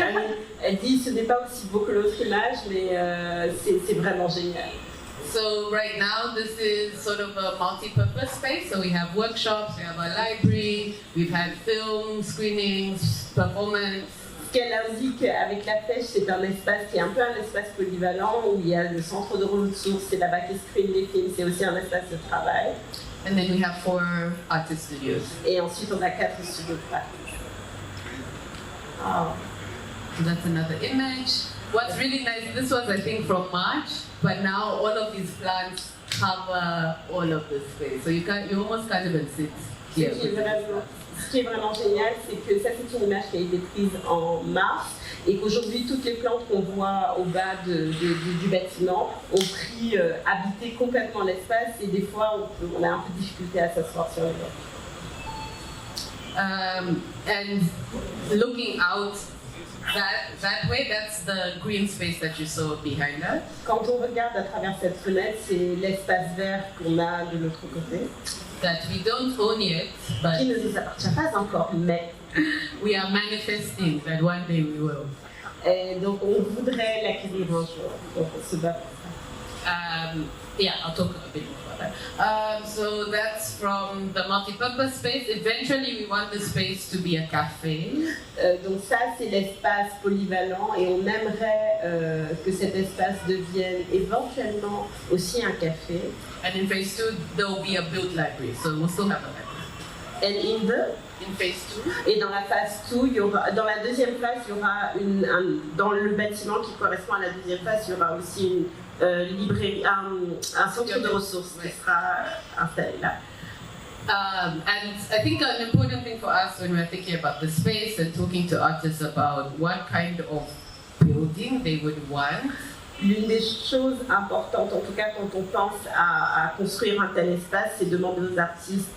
Elle dit ce n'est pas aussi beau que l'autre image, mais c'est vraiment génial. So right now this is sort of a multi-purpose space. So we have workshops, we have a library, we've had film screenings, performance. Ce qu'elle indique avec la flèche, c'est un espace qui est un peu un espace polyvalent où il y a le centre de ressources, c'est là-bas qui screen les films, c'est aussi un espace de travail. And then we have 4 artist studios. Et ensuite on a 4 studios de pratique. Oh. So that's another image. What's really nice, this was I think from March, but now all of these plants cover all of this space. So you almost can't even sit here. Ce qui est vraiment génial, c'est que ça c'est une image qui a été prise en mars et qu'aujourd'hui toutes les plantes qu'on voit au bas du bâtiment ont pris, habité complètement l'espace et des fois on a un peu de difficulté à s'asseoir sur les bancs. And looking out that way, that's the green space that you saw behind us. Quand on regarde à travers cette fenêtre, c'est l'espace vert qu'on a de l'autre côté. That we don't own yet, but qui ne nous appartient pas encore, mais we are manifesting that one day we will. Et donc on voudrait l'acquérir un jour, donc on se bat. Yeah, I'll talk a bit more about that. So that's from the multi-purpose space. Eventually, we want the space to be a café. Donc ça, c'est l'espace polyvalent et on aimerait que cet espace devienne éventuellement aussi un café. And in phase 2, there will be a built library, so we'll still have a library. And in phase 2. Et dans la phase 2, il y aura, dans la deuxième phase, il y aura dans le bâtiment qui correspond à la deuxième phase, il y aura aussi une librairie, un centre de ressources qui sera installé là. And I think an important thing for us when we're thinking about the space and talking to artists about what kind of building they would want. L'une des choses importantes, en tout cas quand on pense à construire un tel espace, c'est demander aux artistes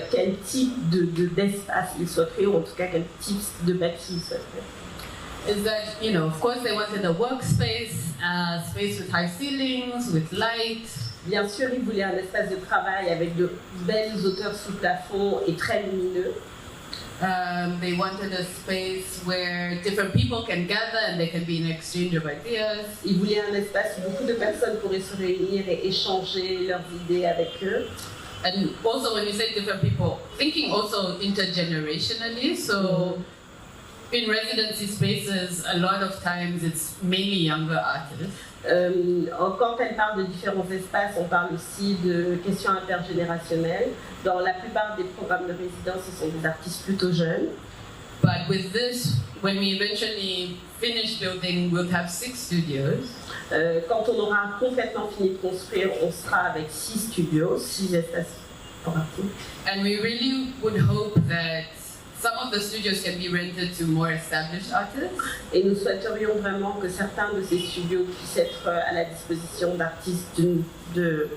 quel type d'espace ils souhaiteraient, ou en tout cas quel type de bâti ils souhaiteraient. Is that, you know, of course they wanted a workspace, space with high ceilings, with light. Bien sûr, ils voulaient un espace de travail avec de belles hauteurs sous plafond et très lumineux. They wanted a space where different people can gather and there can be an exchange of ideas. Ils voulaient un espace où beaucoup de personnes pourraient se réunir et échanger leurs idées avec eux. And also when you say different people, thinking also intergenerationally, so in residency spaces, a lot of times it's mainly younger artists. Quand elle parle de différents espaces, on parle aussi de questions intergénérationnelles. Dans la plupart des programmes de résidence, ce sont des artistes plutôt jeunes. But with this, when we eventually finish building, we'll have 6 studios. Quand on aura complètement fini de construire, on sera avec 6 studios, 6 espaces pour artistes. And we really would hope that some of the studios can be rented to more established artists. Et nous souhaiterions vraiment que certains de ces studios puissent être à la disposition d'artistes de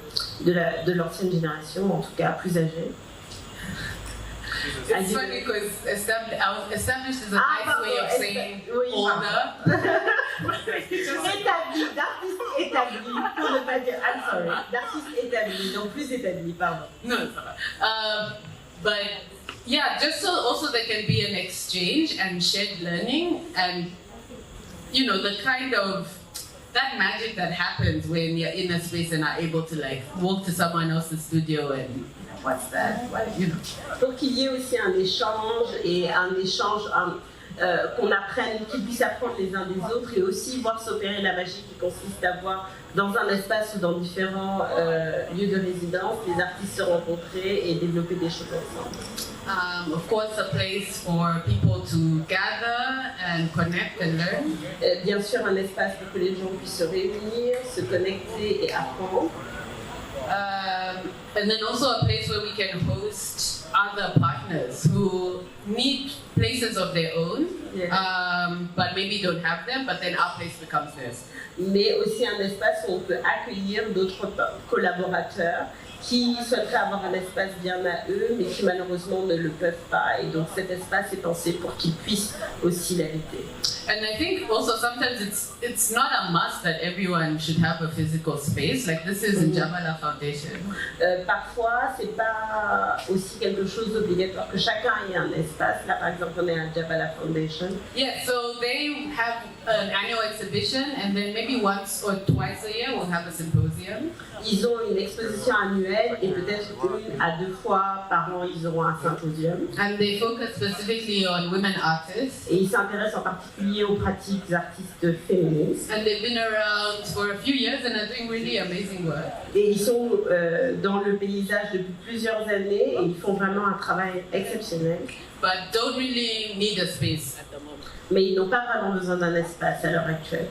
l'ancienne génération, en tout cas plus âgés. It's funny because established is a nice way of saying older. Établi, d'artistes établis, pour ne pas dire, I'm sorry, d'artistes établis, donc plus établis, pardon. No, it's not. But yeah, just so also there can be an exchange and shared learning, and you know the kind of that magic that happens when you're in a space and are able to like walk to someone else's studio and what's that? What, you know. Pour qu'il y ait aussi un échange et un échange qu'on apprenne, qu'ils puissent apprendre les uns des autres et aussi voir s'opérer la magie qui consiste à voir dans un espace ou dans différents lieux de résidence les artistes se rencontrer et développer des choses ensemble. Of course, a place for people to gather and connect and learn. Bien sûr, un espace pour que les gens puissent se réunir, se connecter et apprendre. And then also a place where we can host other partners who need places of their own, but maybe don't have them, but then our place becomes theirs. Mais aussi un espace où on peut accueillir d'autres collaborateurs qui souhaiteraient avoir un espace bien à eux, mais qui malheureusement ne le peuvent pas. Et donc cet espace est pensé pour qu'ils puissent aussi l'habiter. And I think also sometimes it's not a must that everyone should have a physical space. Like this is in Jabala Foundation. Parfois, c'est pas aussi quelque chose d'obligatoire que chacun ait un espace. Là, par exemple, on est à Jabala Foundation. Yeah, so they have an annual exhibition, and then maybe once or twice a year we'll have a symposium. Ils ont une exposition annuelle et peut-être 1 à 2 fois par an ils auront un symposium. And they focus specifically on women artists. Et ils s'intéressent en particulier aux pratiques artistes féministes. And they've been around for a few years and are doing really amazing work. Et ils sont dans le paysage depuis plusieurs années et ils font vraiment un travail exceptionnel. But don't really need a space at the moment. Mais ils n'ont pas vraiment besoin d'un espace à l'heure actuelle.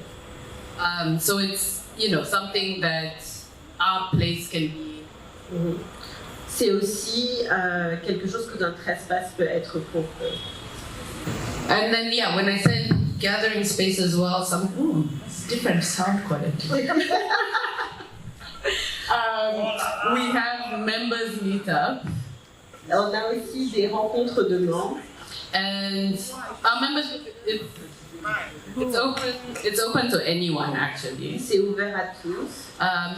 So it's, you know, something that our place can be. C'est aussi quelque chose que notre espace peut être pour eux. And then, yeah, when I said gathering space as well. Some different sound quality. We have members meetup. On a aussi des rencontres de membres. And our membership, it's open to anyone actually. C'est ouvert à tous.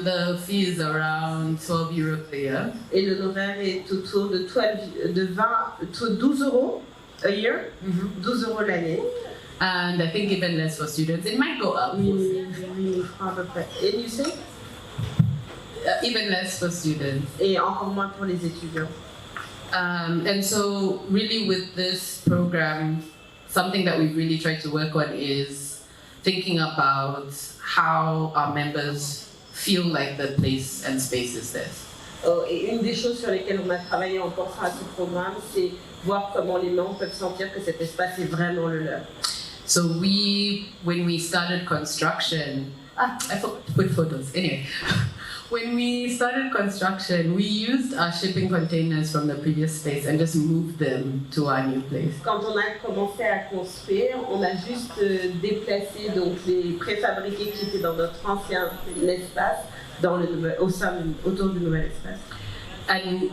The fee is around €12 a year. Et l'honoraire est autour de 12 euros a year, 12 euros l'année. And I think even less for students. It might go up. Oui, à peu près. Et you say? Even less for students. Et encore moins pour les étudiants. And so really with this program, something that we've really tried to work on is thinking about how our members feel like the place and space is theirs. Et une des choses sur lesquelles on a travaillé en pensant à ce programme, c'est voir comment les membres peuvent sentir que cet espace est vraiment le leur. So when we started construction, I forgot to put photos. Anyway, when we started construction, we used our shipping containers from the previous space and just moved them to our new place. Quand on a commencé à construire, on a juste déplacé donc les préfabriqués qui étaient dans notre ancien espace autour du nouvel espace. And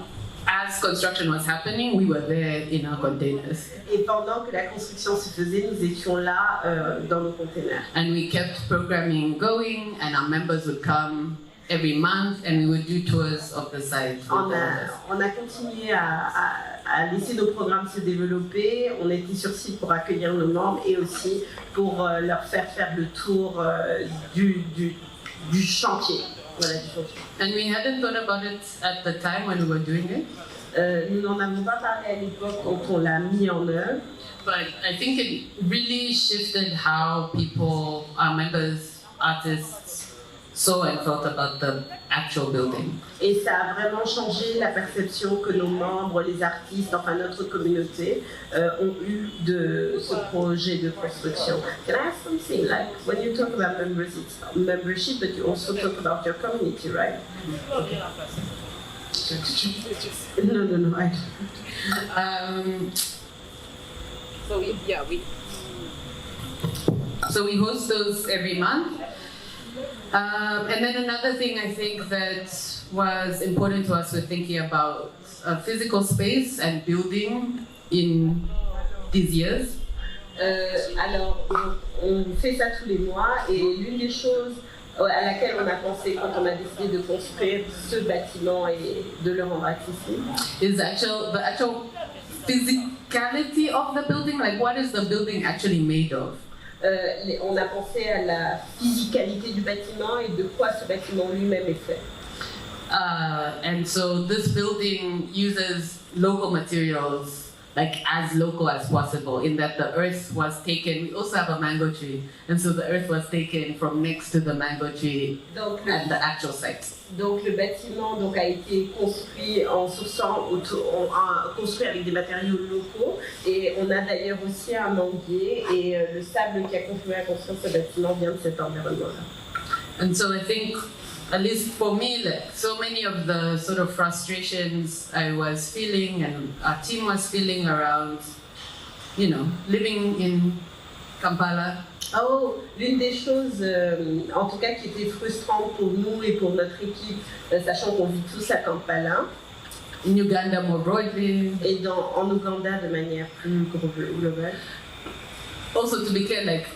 as construction was happening, we were there in our containers. Et pendant que la construction se faisait, nous étions là dans nos containers. And we kept programming going, and our members would come every month, and we would do tours of the site. On a continué à laisser nos programmes se développer. On était sur site pour accueillir nos membres et aussi pour leur faire le tour du chantier. Voilà, du chantier. And we hadn't thought about it at the time when we were doing it. Nous n'en avons pas parlé à l'époque quand on l'a mis en œuvre. But I think it really shifted how people, our members, artists, saw and felt about the actual building. Et ça a vraiment changé la perception que nos membres, les artistes, enfin notre communauté, ont eu de ce projet de construction. Can I ask something? Like when you talk about members, it's membership, but you also talk about your community, right? Okay. No, I don't. So we host those every month. And then another thing I think that was important to us was thinking about a physical space and building in these years. Alors, on fait ça tous les mois et l'une des choses à laquelle on a pensé quand on a décidé de construire ce bâtiment et de le rendre accessible is the actual physicality of the building. Like, what is the building actually made of? On a pensé à la physicalité du bâtiment et de quoi ce bâtiment lui-même est fait. And so this building uses local materials, like as local as possible, in that the earth was taken. We also have a mango tree, and so the earth was taken from next to the mango tree at the actual site. Donc le bâtiment donc, a été construit en sourçant, construit avec des matériaux locaux, et on a d'ailleurs aussi un manguier, et le sable qui a contribué à construire ce bâtiment vient de cet environnement-là. And so I think, at least for me, like, so many of the sort of frustrations I was feeling and our team was feeling around, living in Kampala. Oh, l'une des choses, en tout cas, qui était frustrante pour nous et pour notre équipe, sachant qu'on vit tous à Kampala, in Uganda more broadly, et en Ouganda de manière plus globale. Also, to be clear, like,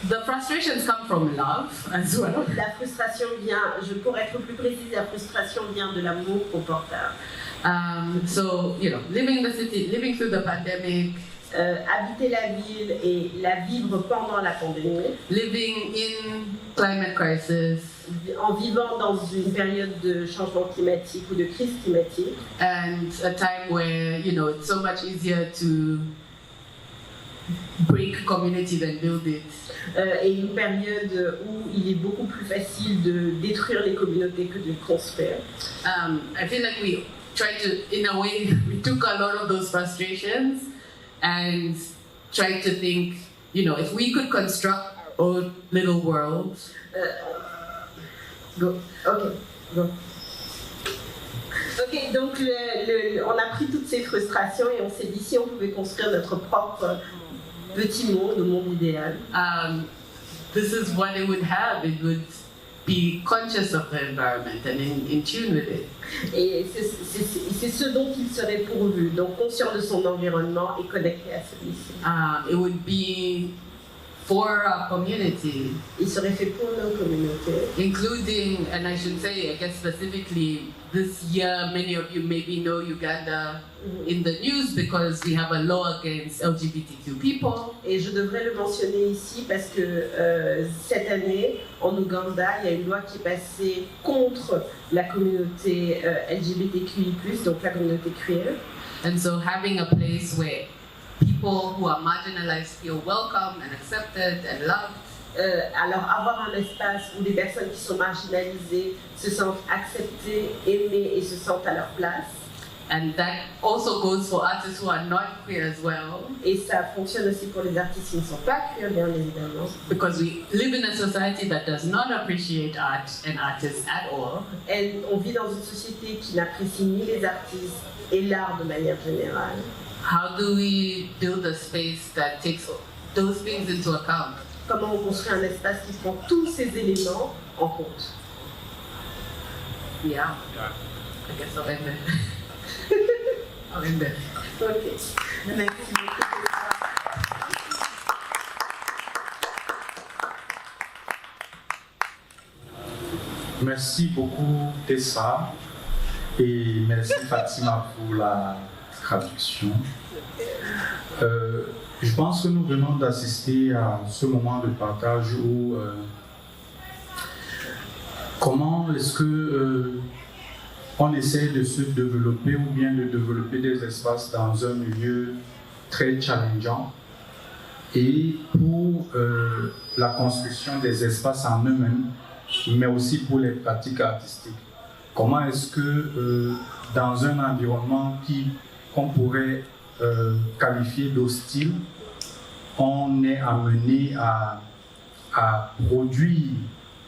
the frustrations come from love as well. La frustration vient, pour être plus précise, la frustration vient de l'amour qu'on porte à. So, living in the city, living through the pandemic, habiter la ville et la vivre pendant la pandémie. Living in climate crisis. En vivant dans une période de changement climatique ou de crise climatique. And a time where, it's so much easier to break community than build it. Et une période où il est beaucoup plus facile de détruire les communautés que de les construire. I feel like we tried to, in a way, we took a lot of those frustrations and tried to think, if we could construct our own little world. Go. Ok, donc on a pris toutes ces frustrations et on s'est dit si on pouvait construire notre propre petit monde, le monde idéal. This is what it would have. It would be conscious of the environment and in tune with it. Et c'est ce dont il serait pourvu, donc conscient de son environnement et connecté à celui-ci. It would be for our community. Il serait fait pour nos communautés. Including, and I should say, I guess specifically, this year many of you maybe know Uganda in the news because we have a law against LGBTQ people. Et je devrais le mentionner ici parce que cette année, en Ouganda, il y a une loi qui est passée contre la communauté LGBTQI+, donc la communauté queer. And so having a place where people who are marginalized feel welcome and accepted and loved. Alors avoir un espace où les personnes qui sont marginalisées se sentent acceptées, aimées et se sentent à leur place. And that also goes for artists who are not queer as well. Et ça fonctionne aussi pour les artistes qui ne sont pas queer, bien évidemment. Because we live in a society that does not appreciate art and artists at all. Et on vit dans une société qui n'apprécie ni les artistes et l'art de manière générale. How do we build a space that takes those things into account? Comment on construit un espace qui prend tous ces éléments en compte? Yeah. I guess I'll end there. I'll end there. Ok. Merci beaucoup. Merci beaucoup Teesa et merci Fatima pour la traduction. Je pense que nous venons d'assister à ce moment de partage où comment est-ce que on essaie de se développer ou bien de développer des espaces dans un milieu très challengeant et pour la construction des espaces en eux-mêmes, mais aussi pour les pratiques artistiques. Comment est-ce que dans un environnement qu'on pourrait qualifié d'hostile, on est amené à produire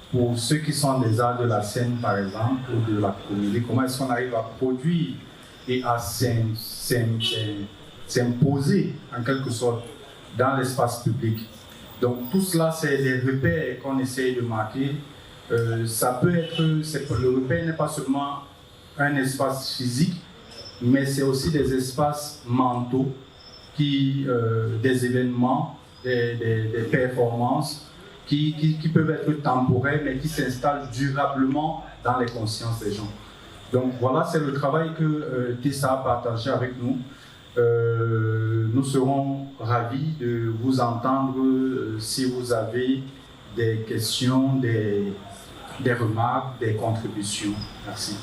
pour ceux qui sont des arts de la scène par exemple ou de la comédie, comment est-ce qu'on arrive à produire et à s'imposer en quelque sorte dans l'espace public. Donc tout cela c'est des repères qu'on essaye de marquer. Ça peut être, le repère n'est pas seulement un espace physique, mais c'est aussi des espaces mentaux, des événements, des performances qui peuvent être temporaires, mais qui s'installent durablement dans les consciences des gens. Donc voilà, c'est le travail que Teesa a partagé avec nous. Nous serons ravis de vous entendre si vous avez des questions, des remarques, des contributions. Merci.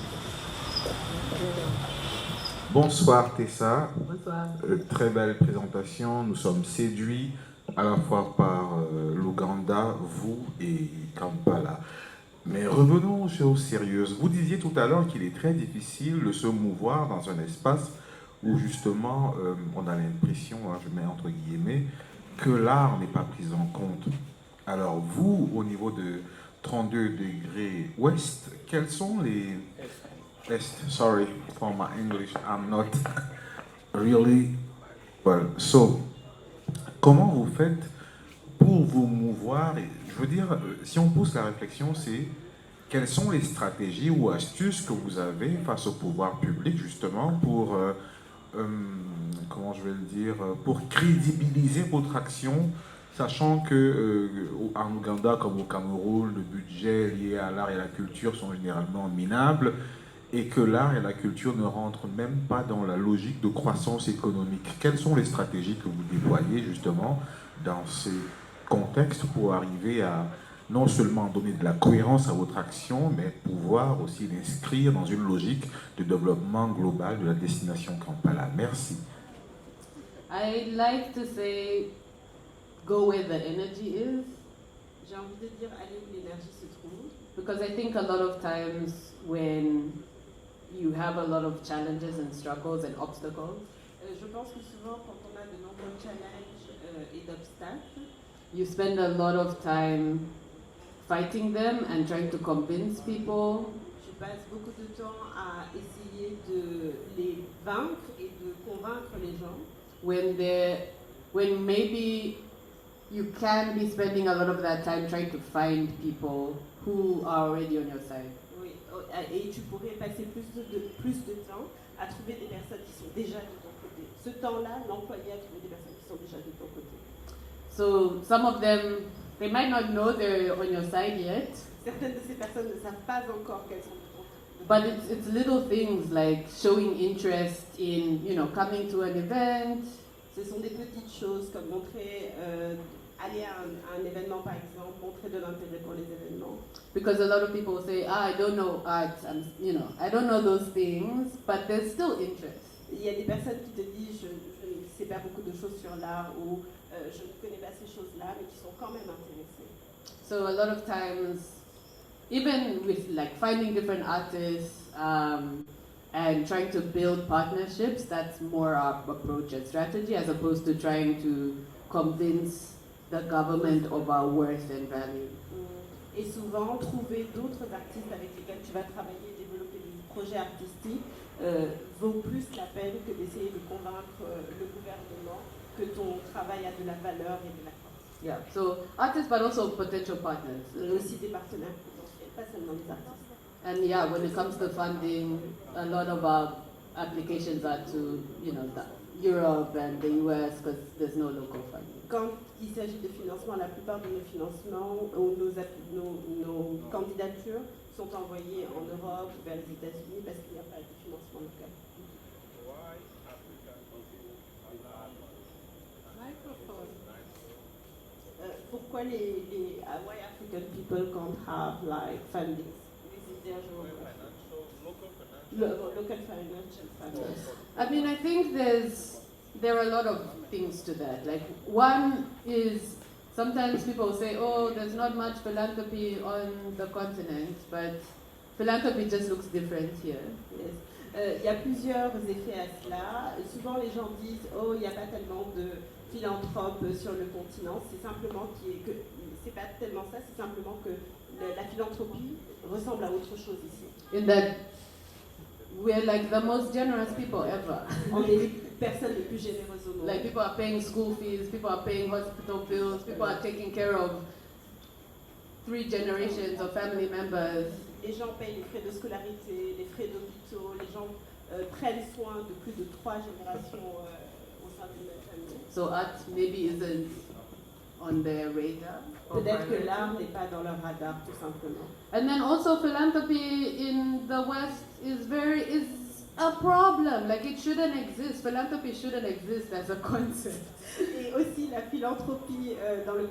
Bonsoir Teesa. Bonsoir. Très belle présentation. Nous sommes séduits à la fois par l'Ouganda, vous et Kampala. Mais revenons aux choses sérieuses. Vous disiez tout à l'heure qu'il est très difficile de se mouvoir dans un espace où justement on a l'impression, hein, je mets entre guillemets, que l'art n'est pas pris en compte. Alors vous, au niveau de 32 degrés ouest, quels sont les... Sorry for my English, I'm not really well. So, comment vous faites pour vous mouvoir? Je veux dire, si on pousse la réflexion, c'est quelles sont les stratégies ou astuces que vous avez face au pouvoir public, justement, pour, comment je vais le dire, pour crédibiliser votre action, sachant que en Ouganda, comme au Cameroun, le budget lié à l'art et à la culture sont généralement minables, et que l'art et la culture ne rentrent même pas dans la logique de croissance économique. Quelles sont les stratégies que vous déployez justement dans ces contextes pour arriver à non seulement donner de la cohérence à votre action, mais pouvoir aussi l'inscrire dans une logique de développement global de la destination Kampala? Merci. I'd like to say, go where the energy is. J'ai envie de dire aller où l'énergie se trouve. Because I think a lot of times when you have a lot of challenges and struggles and obstacles, Je pense que souvent, quand on a de nombreux challenges et d'obstacles, you spend a lot of time fighting them and trying to convince people. je passe beaucoup de temps à essayer de les vaincre et de convaincre les gens. When there when maybe you can be spending a lot of that time trying to find people who are already on your side. Oui, et tu pourrais passer plus de temps à trouver des personnes qui sont déjà de ton côté. Ce temps-là, l'employé a trouvé des personnes qui sont déjà de ton côté. So some of them, they might not know they're on your side yet. Certaines de ces personnes ne savent pas encore qu'elles sont de ton côté. But it's little things like showing interest in, coming to an event. Ce sont des petites choses comme aller à un événement par exemple, montrer de l'intérêt pour les événements. Because a lot of people say, I don't know art, I don't know those things, but there's still interest. Il y a des personnes qui te disent, je ne sais pas beaucoup de choses sur l'art ou je ne connais pas ces choses-là, mais qui sont quand même intéressées. So a lot of times, even with like finding different artists and trying to build partnerships, that's more our approach and strategy as opposed to trying to convince the government of our worth and value. Et souvent, trouver d'autres artistes avec lesquels tu vas travailler et développer des projets artistiques vaut plus la peine que d'essayer de convaincre le gouvernement que ton travail a de la valeur et de la force. Yeah, so artists but also potential partners. Aussi des partenaires potentiels, pas seulement des artistes. And yeah, when it comes to funding, a lot of our applications are to, Europe and the US because there's no local funding. Quand il s'agit de financement, la plupart de nos financements ou nos candidatures sont envoyées en Europe ou vers les États-Unis parce qu'il n'y a pas de financement local. Pourquoi why African people can't have like funding? Local financial funding. I mean, I think there are a lot of things to that. Like, one is sometimes people say, oh, there's not much philanthropy on the continent, but philanthropy just looks different here. Yes. Il y a plusieurs effets à cela. Souvent, les gens disent, oh, il n'y a pas tellement de philanthropes sur le continent. C'est simplement c'est pas tellement ça, c'est simplement que la philanthropie ressemble à autre chose ici. In that we're like the most generous people ever. On est les personnes les plus généreuses au monde. Like people are paying school fees, people are paying hospital bills, people are taking care of 3 generations of family members. Les gens payent les frais de scolarité, les frais d'hôpitaux, les gens prennent soin de plus de 3 générations au sein de notre famille. So art maybe isn't on their radar. Peut-être que l'art n'est pas dans leur radar, tout simplement. And then also philanthropy in the West is a problem. Like it shouldn't exist. Philanthropy shouldn't exist as a concept. Et aussi la philanthropie dans le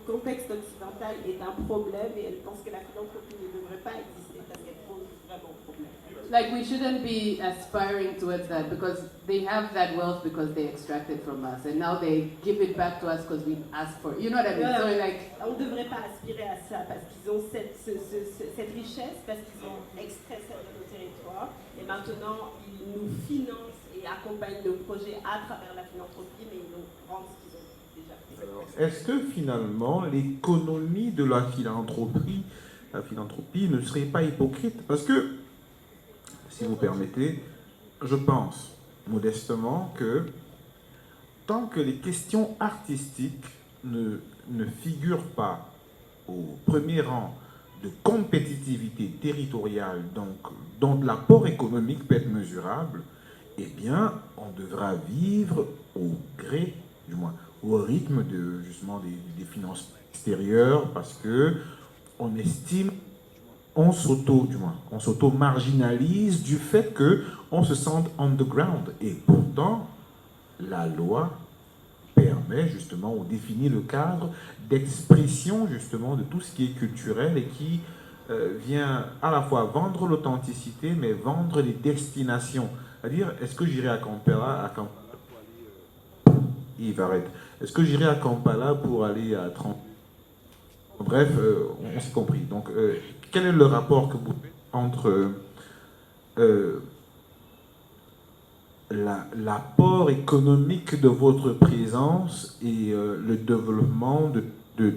contexte occidental est un problème et elle pense que la philanthropie ne devrait pas exister parce qu'elle pose vraiment problème. Like we shouldn't be aspiring towards that because they have that wealth because they extract it from us and now they give it back to us because we asked for it. You know what I mean? So like, on ne devrait pas aspirer à ça parce qu'ils ont cette richesse, parce qu'ils ont extrait ça de nos territoires et maintenant ils nous financent et accompagnent nos projets à travers la philanthropie, mais ils nous rendent ce qu'ils ont déjà fait. Alors, est-ce que finalement l'économie de la philanthropie ne serait pas hypocrite? Parce que, si vous permettez, je pense modestement que tant que les questions artistiques ne figurent pas au premier rang de compétitivité territoriale, donc dont l'apport économique peut être mesurable, eh bien, on devra vivre au gré, du moins, au rythme de, justement des finances extérieures, parce que on estime, on s'auto-marginalise du fait qu'on se sente underground. Et pourtant, la loi permet justement ou définit le cadre d'expression justement de tout ce qui est culturel et qui vient à la fois vendre l'authenticité mais vendre les destinations. C'est-à-dire, est-ce que j'irai à Kampala Yves, arrête. Est-ce que j'irai à Kampala pour aller à 30? Bref, on s'est compris. Donc, quel est le rapport que vous entre l'apport économique de votre présence et le développement de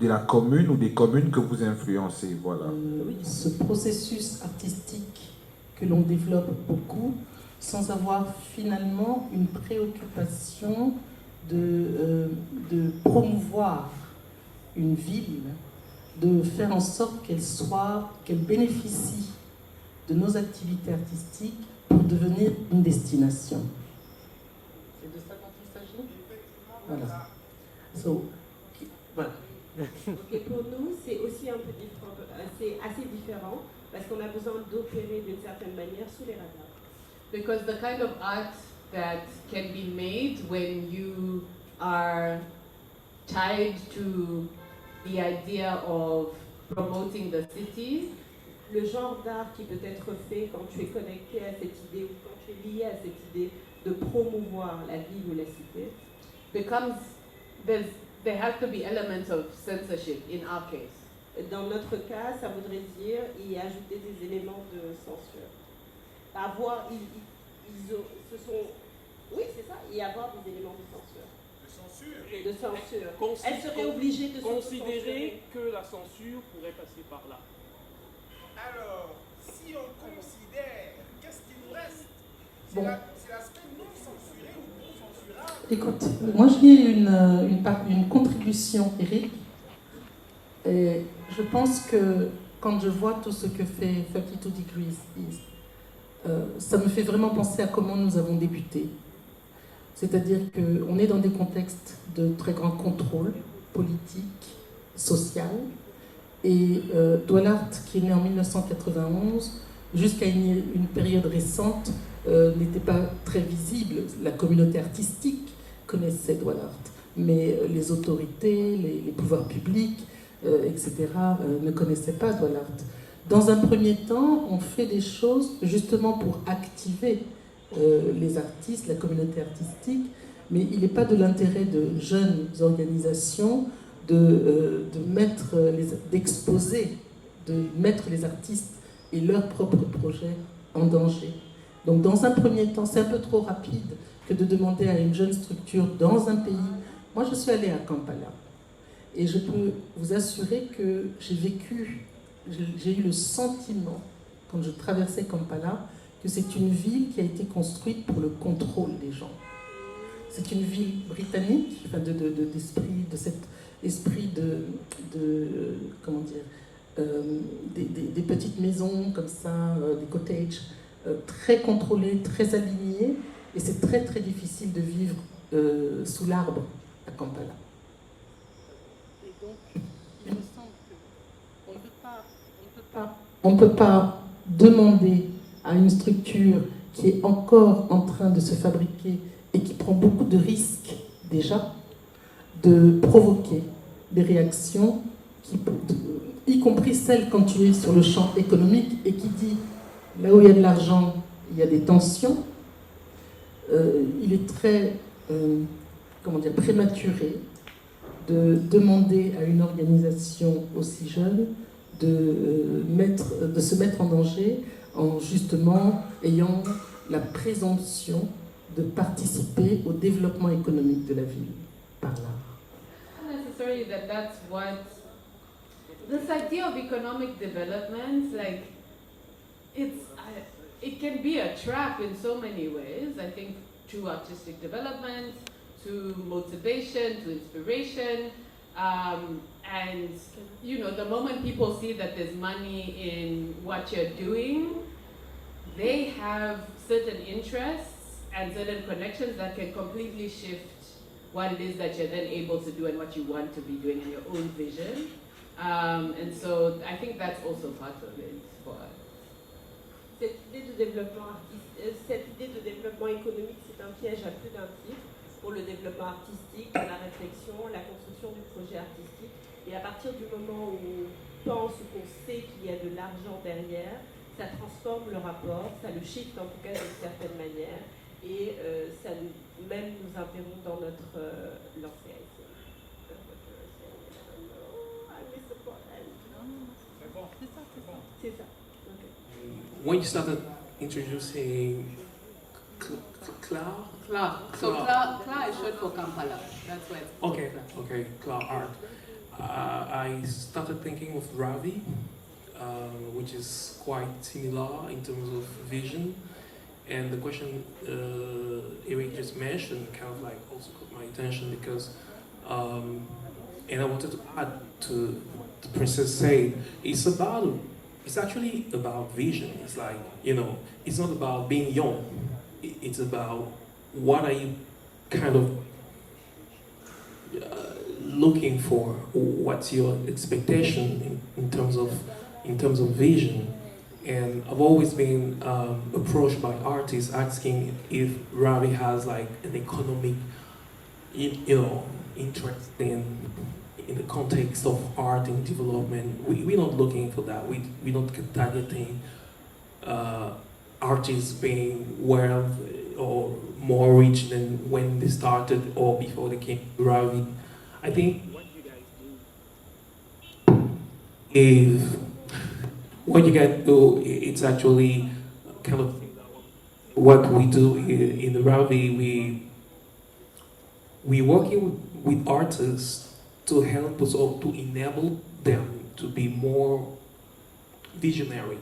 la commune ou des communes que vous influencez? Voilà. Oui, ce processus artistique que l'on développe beaucoup sans avoir finalement une préoccupation de promouvoir une ville, de faire en sorte qu'elle bénéficie de nos activités artistiques pour devenir une destination. C'est de ça dont il s'agit? Voilà. Voilà. Et pour nous, c'est aussi un peu différent, c'est assez différent parce qu'on a besoin d'opérer d'une certaine manière sous les radars. Because the kind of art that can be made when you are tied to the idea of promoting the city, le genre d'art qui peut être fait quand tu es connecté à cette idée ou quand tu es lié à cette idée de promouvoir la ville ou la cité, becomes, there have to be elements of censorship in our case. Dans notre cas, ça voudrait dire y ajouter des éléments de censure. Avoir, ce sont, oui c'est ça, y avoir des éléments de censure. De censure. Elle serait obligée de considérer que la censure pourrait passer par là. Alors, si on considère, qu'est-ce qui nous reste? Bon. C'est l'aspect non censuré ou non censurable. Écoute, moi je lis une contribution, Eric, et je pense que quand je vois tout ce que fait 32 Degrees East, ça me fait vraiment penser à comment nous avons débuté. C'est-à-dire qu'on est dans des contextes de très grand contrôle politique, social, et 𝑹𝑨𝑾, qui est né en 1991, jusqu'à une période récente, n'était pas très visible. La communauté artistique connaissait 𝑹𝑨𝑾, mais les autorités, les pouvoirs publics, etc., ne connaissaient pas 𝑹𝑨𝑾. Dans un premier temps, on fait des choses justement pour activer les artistes, la communauté artistique, mais il n'est pas de l'intérêt de jeunes organisations d'exposer, de mettre les artistes et leurs propres projets en danger. Donc dans un premier temps, c'est un peu trop rapide que de demander à une jeune structure dans un pays. Moi je suis allée à Kampala et je peux vous assurer que j'ai eu le sentiment, quand je traversais Kampala, que c'est une ville qui a été construite pour le contrôle des gens. C'est une ville britannique, enfin de cet esprit comment dire, des petites maisons comme ça, des cottages, très contrôlés, très alignés, et c'est très très difficile de vivre sous l'arbre à Kampala. Et donc, il me semble qu'on ne peut pas demander à une structure qui est encore en train de se fabriquer et qui prend beaucoup de risques déjà, de provoquer des réactions, y compris celles quand tu es sur le champ économique et qui dit là où il y a de l'argent, il y a des tensions. Il est très prématuré de demander à une organisation aussi jeune de se mettre en danger en justement ayant la présomption de participer au développement économique de la ville par l'art. Not necessarily that's what this idea of economic development, like it can be a trap in so many ways. I think to artistic development, to motivation, to inspiration, and you know, the moment people see that there's money in what you're doing, they have certain interests and certain connections that can completely shift what it is that you're then able to do and what you want to be doing in your own vision. And so I think that's also part of it for us. Cette idée de développement économique, c'est un piège à plus d'un titre pour le développement artistique, la réflexion, la construction du projet artistique. Et à partir du moment où on pense ou qu'on sait qu'il y a de l'argent derrière, ça transforme le rapport, ça le shift en tout cas d'une certaine manière, et ça même nous interrompt dans notre lancée. C'est ça. When you started introducing KLA. So KLA is short for Kampala. That's why it's called KLA. Okay, KLA art. I started thinking of Ravi, which is quite similar in terms of vision, And the question Eric just mentioned kind of like also caught my attention because, and I wanted to add to the princess said, it's actually about vision. It's like, you know, it's not about being young. It's about what are you kind of looking for, what's your expectation in terms of vision. And I've always been approached by artists asking if Ravi has like an economic, interest in the context of art and development. We're not looking for that. We're not targeting artists being well or more rich than when they started or before they came to Ravi. I think what you guys do, it's actually kind of what we do in the Ravi. We're working with artists to help us or to enable them to be more visionary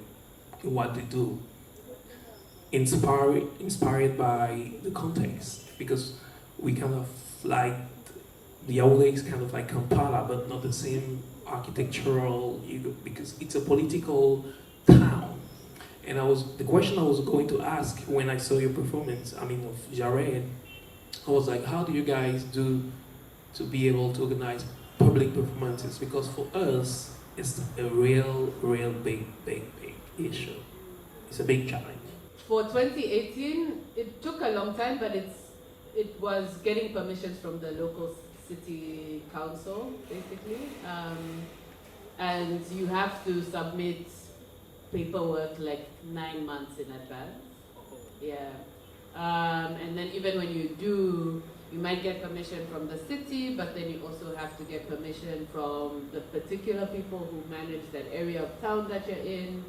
in what they do, inspired by the context, because we kind of like the 𝑹𝑨𝑾 is kind of like Kampala, but not the same architectural, because it's a political town. And the question I was going to ask when I saw your performance, of Jared, I was like, how do you guys do to be able to organize public performances? Because for us, it's a real big issue. It's a big challenge. For 2018, it took a long time, but it was getting permissions from the local city council, basically. And you have to submit paperwork like 9 months in advance. Yeah. And then even when you do, you might get permission from the city, but then you also have to get permission from the particular people who manage that area of town that you're in.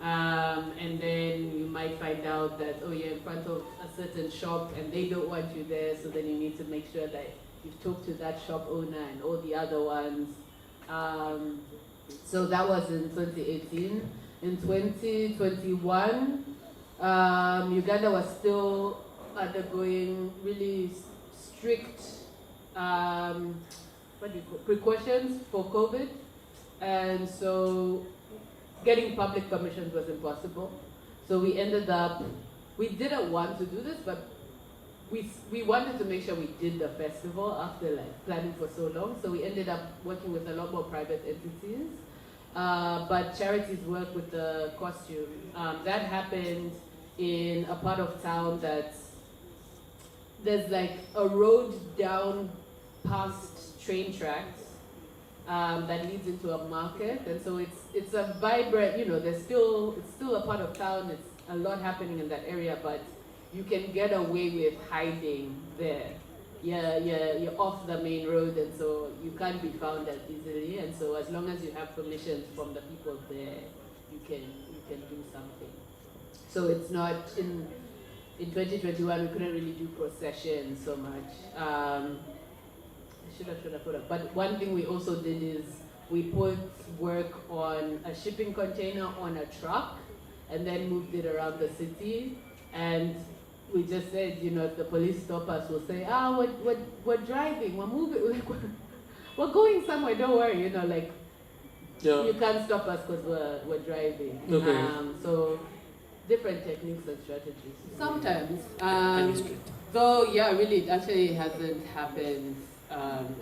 And then you might find out that, oh, you're in front of a certain shop and they don't want you there, so then you need to make sure that you've talked to that shop owner and all the other ones. So that was in 2018. In 2021, Uganda was still undergoing really strict precautions for COVID, and so getting public permissions was impossible. So we didn't want to do this, but we wanted to make sure we did the festival after planning for so long. So we ended up working with a lot more private entities. But charities work with the costume. That happened in a part of town there's like a road down past train tracks that leads into a market, and so it's a vibrant, it's still a part of town. It's a lot happening in that area, but you can get away with hiding there. You're off the main road, and so you can't be found as easily. And so as long as you have permissions from the people there, you can do something. So it's not in 2021 we couldn't really do processions so much. Should have put up. But one thing we also did is we put work on a shipping container on a truck, and then moved it around the city. And we just said, if the police stop us, we'll say, we're driving, we're moving, we're going somewhere, don't worry, you can't stop us because we're driving. Okay. So different techniques and strategies. Sometimes, though, really, it actually hasn't happened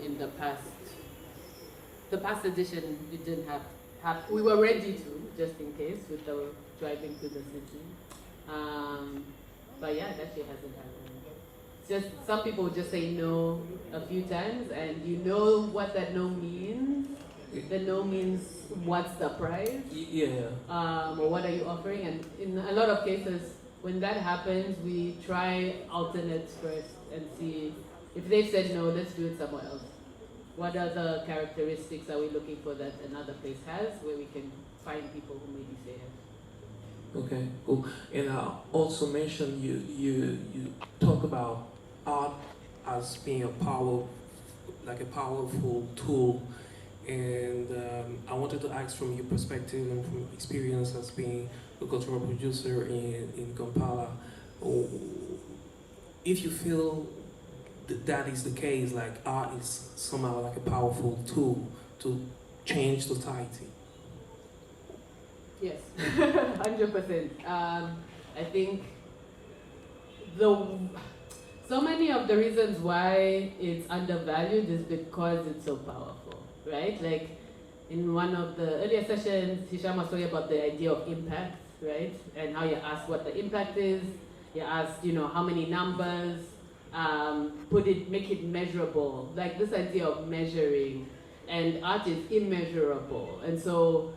in the past. The past edition, we didn't have, we were ready to, just in case, with the driving to the city. But it actually hasn't happened. Just some people just say no a few times, and you know what that no means. The no means what's the price? Or what are you offering? And in a lot of cases, when that happens, we try alternates first and see if they've said no, let's do it somewhere else. What other characteristics are we looking for that another place has, where we can find people who maybe say yes? Okay, cool. And I also mentioned you talk about art as being a powerful tool, and I wanted to ask from your perspective and from experience as being a cultural producer in Kampala, if you feel that is the case, like art is somehow like a powerful tool to change society. Yes, 100%. I think so many of the reasons why it's undervalued is because it's so powerful, right? Like in one of the earlier sessions, Hisham was talking about the idea of impact, right? And how you ask what the impact is. You ask, how many numbers, make it measurable. Like this idea of measuring, and art is immeasurable. And so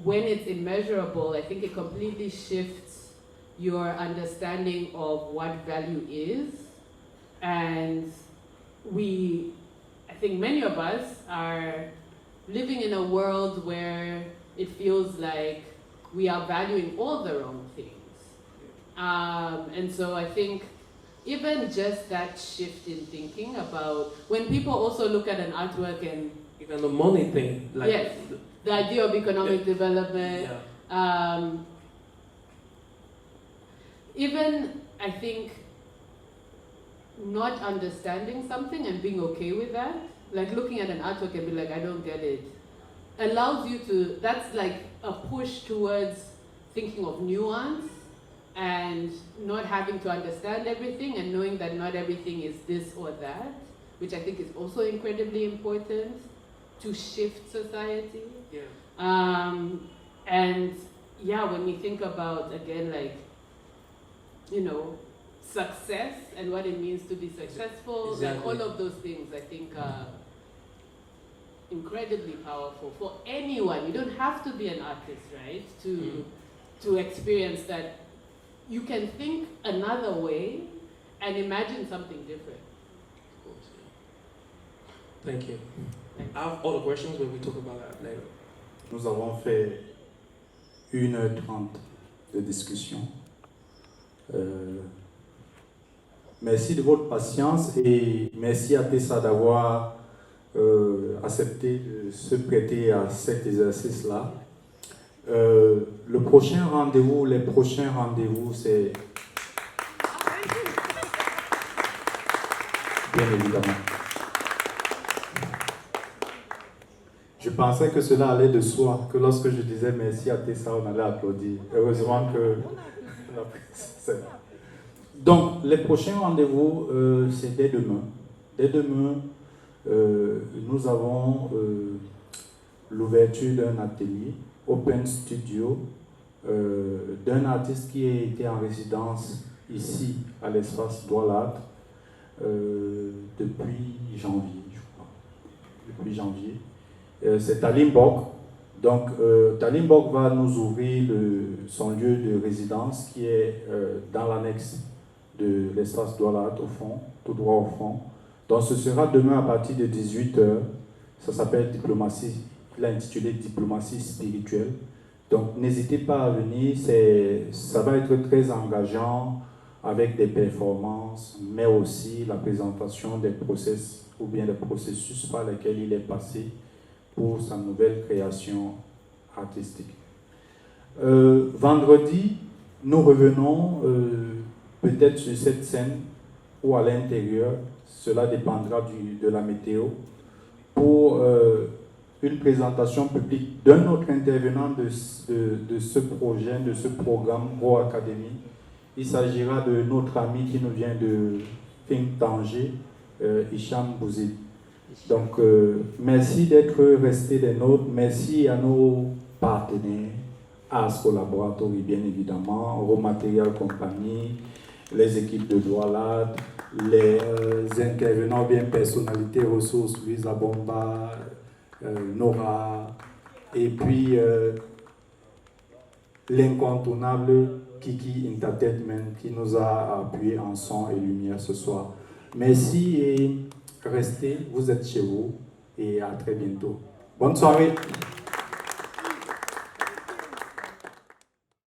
when it's immeasurable, I think it completely shifts your understanding of what value is. And I think many of us are living in a world where it feels like we are valuing all the wrong things. And so I think even just that shift in thinking about when people also look at an artwork and even the money thing, like yes, the idea of economic development. Yeah. Even I think not understanding something and being okay with that, like looking at an artwork and be like, I don't get it, allows you to, that's like a push towards thinking of nuance and not having to understand everything and knowing that not everything is this or that, which I think is also incredibly important to shift society. Yeah. And yeah, when we think about, again, like, success and what it means to be successful, exactly. like all of those things I think are incredibly powerful for anyone. You don't have to be an artist, right? To experience that you can think another way and imagine something different. Of course, yeah. Thank you. I have other questions, but we talk about that later. Nous avons fait 1h30 de discussion. Merci de votre patience et merci à Teesa d'avoir accepté de se prêter à cet exercice-là. Les prochains rendez-vous, c'est bien évidemment. Je pensais que cela allait de soi, que lorsque je disais merci à Teesa, on allait applaudir. Heureusement que... Donc, les prochains rendez-vous, c'est dès demain. Dès demain, nous avons l'ouverture d'un atelier, Open Studio, d'un artiste qui a été en résidence ici, à l'espace 𝙀𝙚 depuis janvier, je crois. Depuis janvier. C'est 𝙀𝙚𝑨𝒄𝒂𝒅𝒆. Donc, 𝙀𝙚𝑨𝒄𝒂𝒅𝒆 va nous ouvrir son lieu de résidence qui est dans l'annexe de l'espace 𝙀𝙚 au fond, tout droit au fond. Donc, ce sera demain à partir de 18h. Ça s'appelle diplomatie. Il a intitulé Diplomatie spirituelle. Donc, n'hésitez pas à venir. Ça va être très engageant avec des performances, mais aussi la présentation des process ou bien des processus par lesquels il est passé pour sa nouvelle création artistique. Vendredi, nous revenons peut-être sur cette scène ou à l'intérieur, cela dépendra de la météo, pour une présentation publique d'un autre intervenant de ce projet, de ce programme Académie. Il s'agira de notre ami qui nous vient de 𝑹𝑨𝑾 𝑨𝒄𝒂𝒅𝒆. Donc, merci d'être restés des nôtres. Merci à nos partenaires, AS Collaboratori, bien évidemment, Raw Material Compagnie, les équipes de 𝙀𝙚, les intervenants bien personnalités, ressources, Louisa Bomba, Nora, et puis l'incontournable Kiki Entertainment qui nous a appuyé en son et lumière ce soir. Merci et restez, vous êtes chez vous et à très bientôt. Bonne soirée.